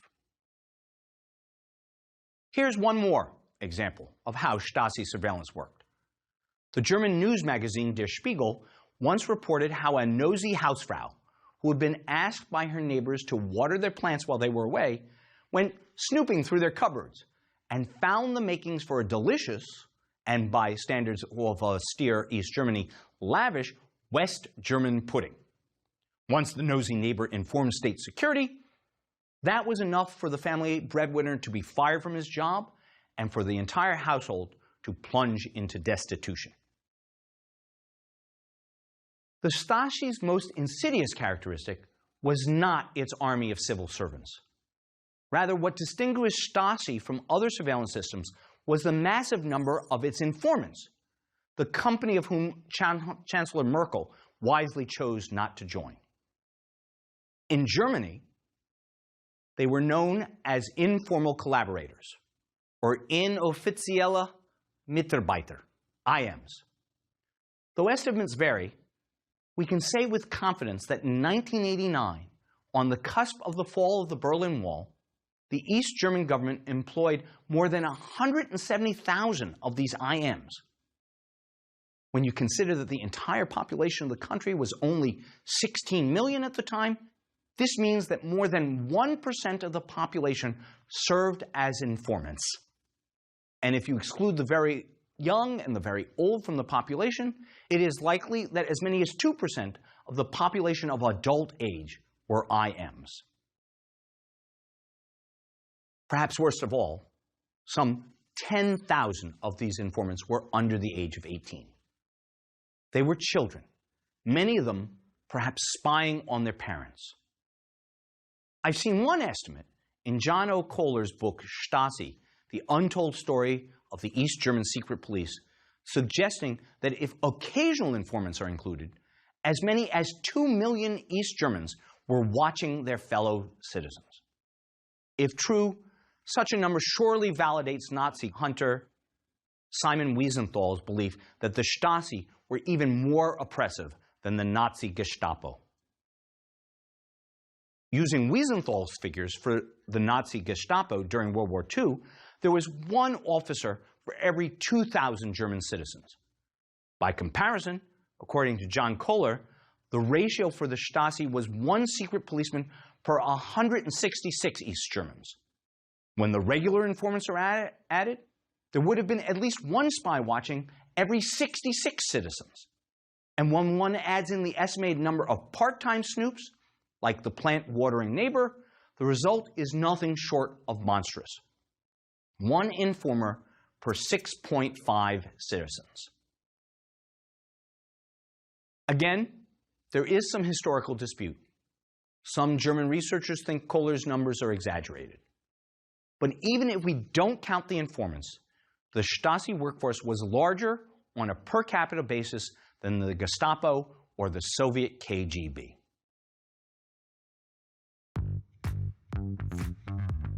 Here's one more example of how Stasi surveillance worked. The German news magazine Der Spiegel once reported how a nosy Hausfrau, who had been asked by her neighbors to water their plants while they were away, went snooping through their cupboards and found the makings for a delicious, and by standards of austere East Germany, lavish West German pudding. Once the nosy neighbor informed state security, that was enough for the family breadwinner to be fired from his job and for the entire household to plunge into destitution. The Stasi's most insidious characteristic was not its army of civil servants. Rather, what distinguished Stasi from other surveillance systems was the massive number of its informants, the company of whom Chancellor Merkel wisely chose not to join. In Germany, they were known as informal collaborators, or inoffizielle Mitarbeiter, IMs. Though estimates vary, we can say with confidence that in 1989, on the cusp of the fall of the Berlin Wall, the East German government employed more than 170,000 of these IMs. When you consider that the entire population of the country was only 16 million at the time, this means that more than 1% of the population served as informants. And if you exclude the very young and the very old from the population, it is likely that as many as 2% of the population of adult age were IMs. Perhaps worst of all, some 10,000 of these informants were under the age of 18. They were children, many of them perhaps spying on their parents. I've seen one estimate in John O. Kohler's book, Stasi, The Untold Story of the East German Secret Police, suggesting that if occasional informants are included, as many as 2 million East Germans were watching their fellow citizens. If true, such a number surely validates Nazi hunter Simon Wiesenthal's belief that the Stasi were even more oppressive than the Nazi Gestapo. Using Wiesenthal's figures for the Nazi Gestapo during World War II, there was one officer for every 2,000 German citizens. By comparison, according to John Kohler, the ratio for the Stasi was one secret policeman per 166 East Germans. When the regular informants are added, there would have been at least one spy watching every 66 citizens. And when one adds in the estimated number of part-time snoops, like the plant-watering neighbor, the result is nothing short of monstrous. One informer per 6.5 citizens. Again, there is some historical dispute. Some German researchers think Kohler's numbers are exaggerated. But even if we don't count the informants, the Stasi workforce was larger on a per capita basis than the Gestapo or the Soviet KGB.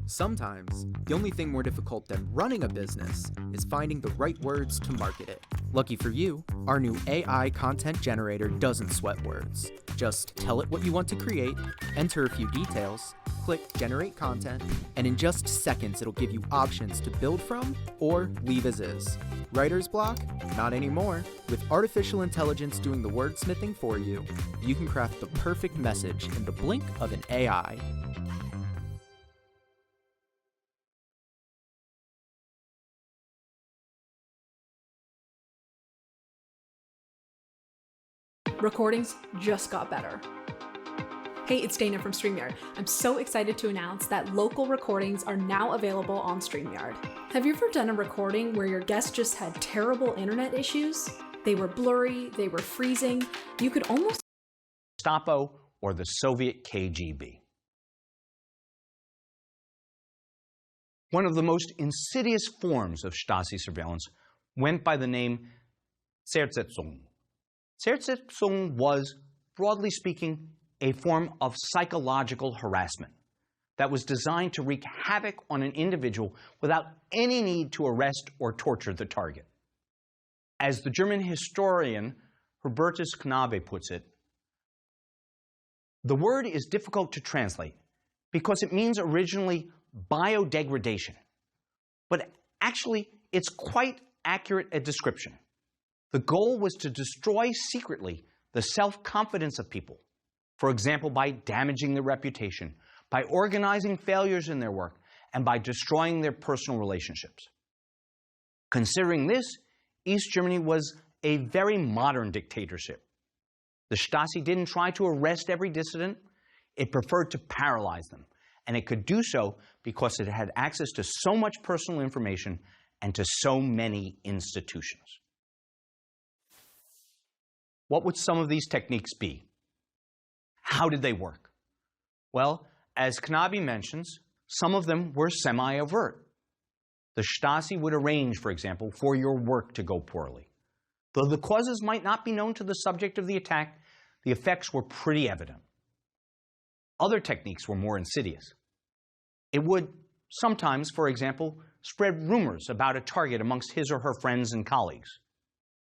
Sometimes, the only thing more difficult than running a business is finding the right words to market it. Lucky for you, our new AI content generator doesn't sweat words. Just tell it what you want to create, enter a few details, click Generate Content, and in just seconds it'll give you options to build from or leave as is. Writer's block? Not anymore. With artificial intelligence doing the wordsmithing for you, you can craft the perfect message in the blink of an AI. Recordings just got better. Hey, it's Dana from StreamYard. I'm so excited to announce that local recordings are now available on StreamYard. Have you ever done a recording where your guest just had terrible internet issues? They were blurry, they were freezing. You could almost Gestapo or the Soviet KGB. One of the most insidious forms of Stasi surveillance went by the name Zersetzung. Zersetzung was, broadly speaking, a form of psychological harassment that was designed to wreak havoc on an individual without any need to arrest or torture the target. As the German historian Hubertus Knabe puts it, the word is difficult to translate because it means originally biodegradation, but actually it's quite accurate a description. The goal was to destroy secretly the self-confidence of people, for example, by damaging their reputation, by organizing failures in their work, and by destroying their personal relationships. Considering this, East Germany was a very modern dictatorship. The Stasi didn't try to arrest every dissident. It preferred to paralyze them, and it could do so because it had access to so much personal information and to so many institutions. What would some of these techniques be? How did they work? Well, as Knabe mentions, some of them were semi-overt. The Stasi would arrange, for example, for your work to go poorly. Though the causes might not be known to the subject of the attack, the effects were pretty evident. Other techniques were more insidious. It would sometimes, for example, spread rumors about a target amongst his or her friends and colleagues.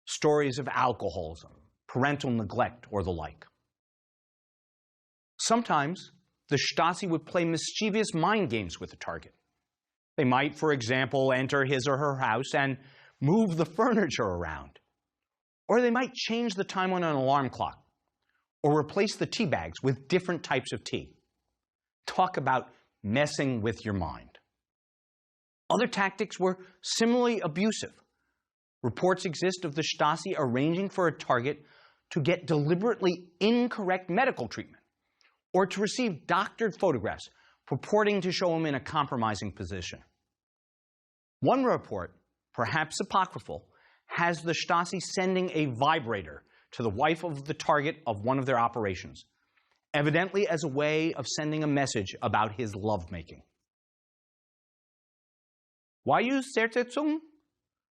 stories of alcoholism, parental neglect, or the like. Sometimes the Stasi would play mischievous mind games with the target. They might, for example, enter his or her house and move the furniture around. Or they might change the time on an alarm clock, or replace the tea bags with different types of tea. Talk about messing with your mind. Other tactics were similarly abusive. Reports exist of the Stasi arranging for a target to get deliberately incorrect medical treatment, or to receive doctored photographs purporting to show him in a compromising position. One report, perhaps apocryphal, has the Stasi sending a vibrator to the wife of the target of one of their operations, evidently as a way of sending a message about his lovemaking. Why use Zersetzung?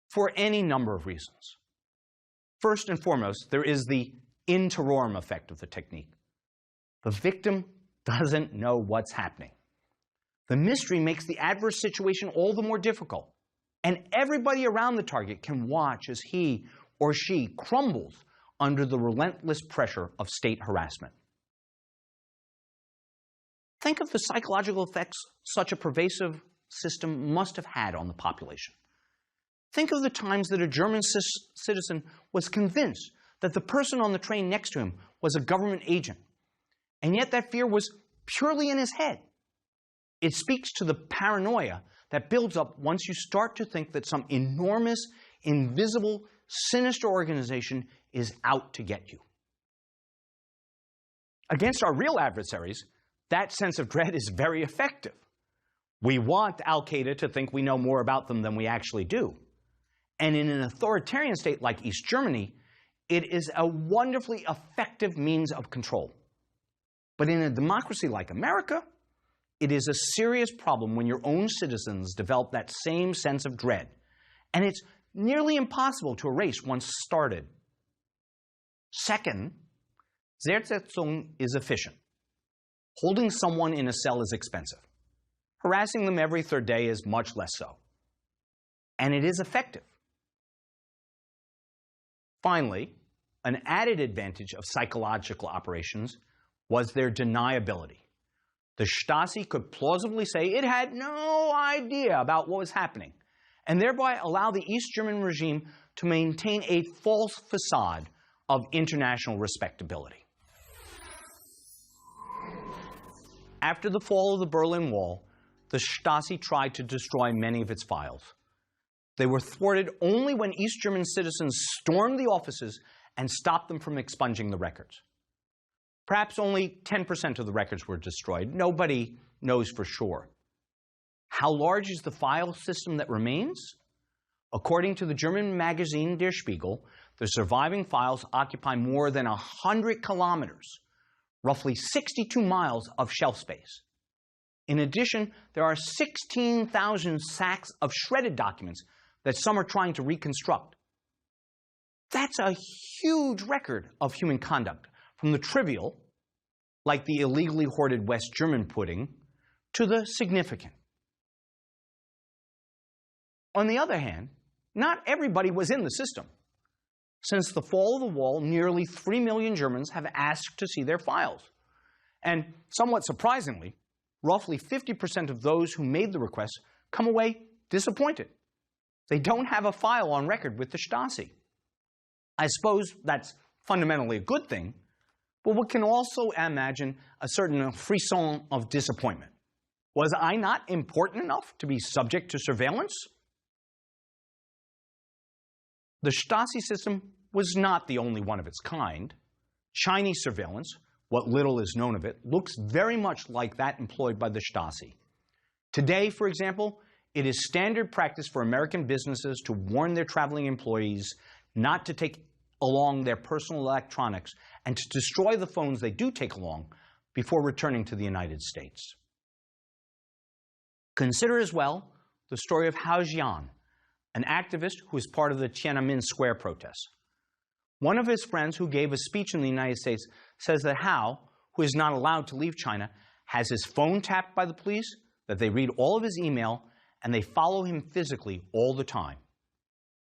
For any number of reasons. First and foremost, there is the in terrorem effect of the technique. The victim doesn't know what's happening. The mystery makes the adverse situation all the more difficult, and everybody around the target can watch as he or she crumbles under the relentless pressure of state harassment. Think of the psychological effects such a pervasive system must have had on the population. Think of the times that a German citizen was convinced that the person on the train next to him was a government agent, and yet that fear was purely in his head. It speaks to the paranoia that builds up once you start to think that some enormous, invisible, sinister organization is out to get you. Against our real adversaries, that sense of dread is very effective. We want Al-Qaeda to think we know more about them than we actually do. And in an authoritarian state like East Germany, it is a wonderfully effective means of control. But in a democracy like America, it is a serious problem when your own citizens develop that same sense of dread. And it's nearly impossible to erase once started. Second, Zersetzung is efficient. Holding someone in a cell is expensive. Harassing them every third day is much less so. And it is effective. Finally, an added advantage of psychological operations was their deniability. The Stasi could plausibly say it had no idea about what was happening, and thereby allow the East German regime to maintain a false facade of international respectability. After the fall of the Berlin Wall, the Stasi tried to destroy many of its files. They were thwarted only when East German citizens stormed the offices and stopped them from expunging the records. Perhaps only 10% of the records were destroyed. Nobody knows for sure. How large is the file system that remains? According to the German magazine Der Spiegel, the surviving files occupy more than 100 kilometers, roughly 62 miles of shelf space. In addition, there are 16,000 sacks of shredded documents that some are trying to reconstruct. That's a huge record of human conduct, from the trivial, like the illegally hoarded West German pudding, to the significant. On the other hand, not everybody was in the system. Since the fall of the wall, nearly 3 million Germans have asked to see their files. And somewhat surprisingly, roughly 50% of those who made the request come away disappointed. They don't have a file on record with the Stasi. I suppose that's fundamentally a good thing, but one can also imagine a certain frisson of disappointment. Was I not important enough to be subject to surveillance? The Stasi system was not the only one of its kind. Chinese surveillance, what little is known of it, looks very much like that employed by the Stasi. Today, for example, it is standard practice for American businesses to warn their traveling employees not to take along their personal electronics and to destroy the phones they do take along before returning to the United States. Consider as well the story of Hao Jian, an activist who was part of the Tiananmen Square protests. One of his friends who gave a speech in the United States says that Hao, who is not allowed to leave China, has his phone tapped by the police, that they read all of his email, and they follow him physically all the time.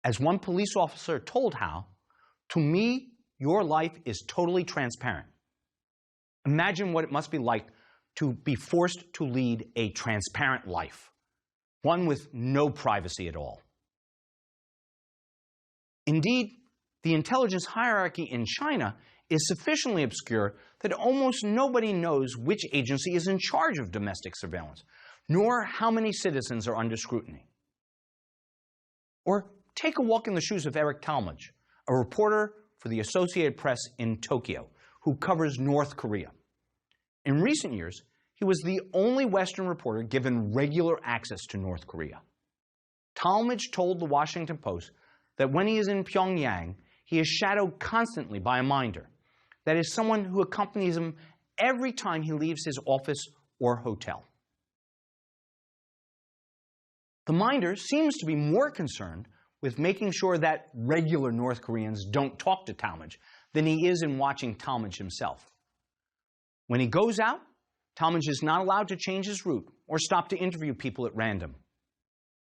As one police officer told Howe, "To me, your life is totally transparent." Imagine what it must be like to be forced to lead a transparent life, one with no privacy at all. Indeed, the intelligence hierarchy in China is sufficiently obscure that almost nobody knows which agency is in charge of domestic surveillance, nor how many citizens are under scrutiny. Or take a walk in the shoes of Eric Talmadge, a reporter for the Associated Press in Tokyo, who covers North Korea. In recent years, he was the only Western reporter given regular access to North Korea. Talmadge told the Washington Post that when he is in Pyongyang, he is shadowed constantly by a minder, that is, someone who accompanies him every time he leaves his office or hotel. The minder seems to be more concerned with making sure that regular North Koreans don't talk to Talmadge than he is in watching Talmadge himself. When he goes out, Talmadge is not allowed to change his route or stop to interview people at random.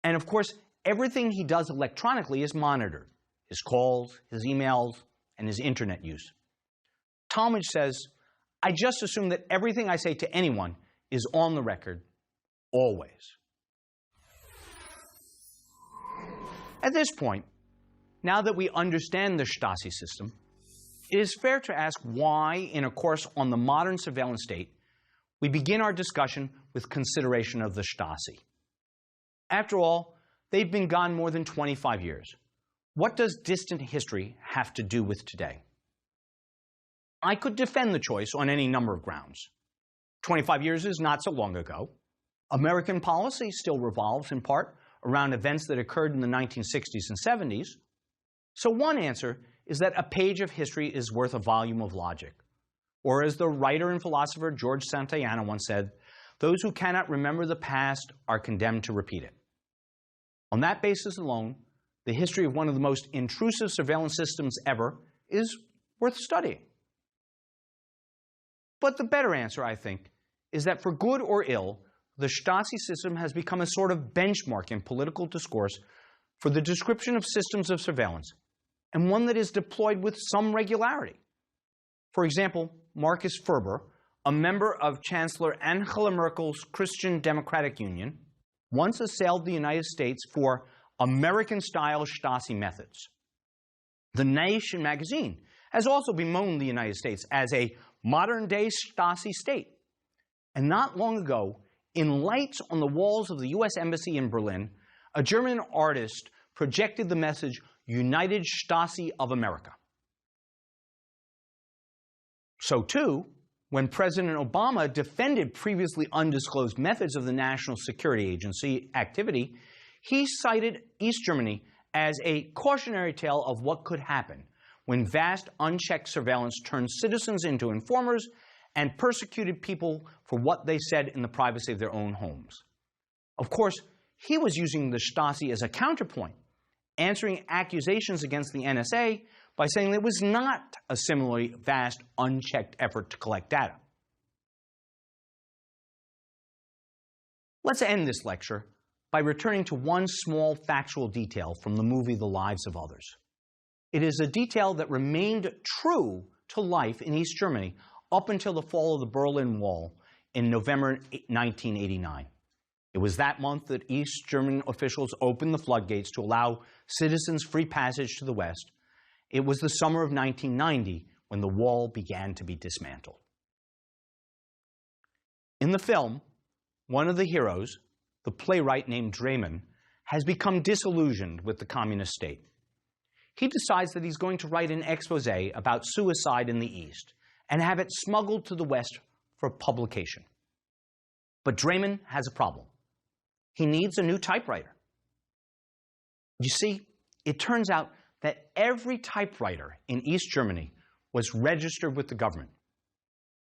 And of course, everything he does electronically is monitored: his calls, his emails, and his internet use. Talmadge says, "I just assume that everything I say to anyone is on the record, always." At this point, now that we understand the Stasi system, it is fair to ask why, in a course on the modern surveillance state, we begin our discussion with consideration of the Stasi. After all, they've been gone more than 25 years. What does distant history have to do with today? I could defend the choice on any number of grounds. 25 years is not so long ago. American policy still revolves in part around events that occurred in the 1960s and 70s. So one answer is that a page of history is worth a volume of logic. Or as the writer and philosopher George Santayana once said, "Those who cannot remember the past are condemned to repeat it." On that basis alone, the history of one of the most intrusive surveillance systems ever is worth studying. But the better answer, I think, is that for good or ill, the Stasi system has become a sort of benchmark in political discourse for the description of systems of surveillance, and one that is deployed with some regularity. For example, Marcus Ferber, a member of Chancellor Angela Merkel's Christian Democratic Union, once assailed the United States for American-style Stasi methods. The Nation magazine has also bemoaned the United States as a modern-day Stasi state. And not long ago, in lights on the walls of the U.S. Embassy in Berlin, a German artist projected the message, "United Stasi of America." So too, when President Obama defended previously undisclosed methods of the National Security Agency activity, he cited East Germany as a cautionary tale of what could happen when vast unchecked surveillance turned citizens into informers and persecuted people for what they said in the privacy of their own homes. Of course, he was using the Stasi as a counterpoint, answering accusations against the NSA by saying it was not a similarly vast, unchecked effort to collect data. Let's end this lecture by returning to one small factual detail from the movie The Lives of Others. It is a detail that remained true to life in East Germany up until the fall of the Berlin Wall in November 1989. It was that month that East German officials opened the floodgates to allow citizens free passage to the West. It was the summer of 1990 when the wall began to be dismantled. In the film, one of the heroes, the playwright named Drayman, has become disillusioned with the communist state. He decides that he's going to write an expose about suicide in the East and have it smuggled to the West for publication. But Drayman has a problem. He needs a new typewriter. You see, it turns out that every typewriter in East Germany was registered with the government.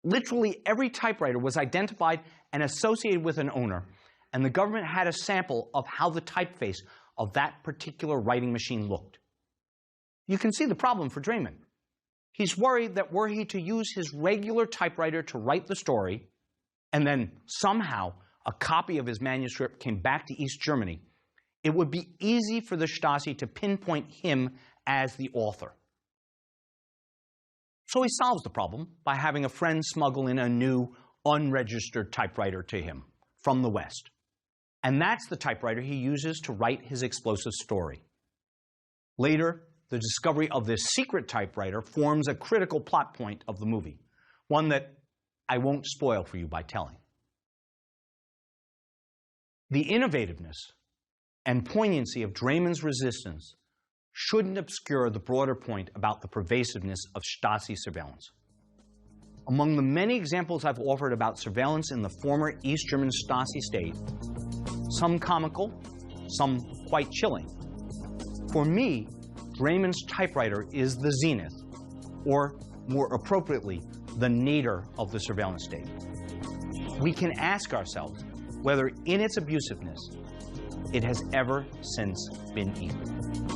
Literally every typewriter was identified and associated with an owner, and the government had a sample of how the typeface of that particular writing machine looked. You can see the problem for Drayman. He's worried that were he to use his regular typewriter to write the story, and then somehow a copy of his manuscript came back to East Germany, it would be easy for the Stasi to pinpoint him as the author. So he solves the problem by having a friend smuggle in a new, unregistered typewriter to him from the West. And that's the typewriter he uses to write his explosive story. Later, the discovery of this secret typewriter forms a critical plot point of the movie, one that I won't spoil for you by telling. The innovativeness and poignancy of Draiman's resistance shouldn't obscure the broader point about the pervasiveness of Stasi surveillance. Among the many examples I've offered about surveillance in the former East German Stasi state, some comical, some quite chilling, for me, Draiman's typewriter is the zenith, or more appropriately, the nadir of the surveillance state. We can ask ourselves whether in its abusiveness, it has ever since been evil.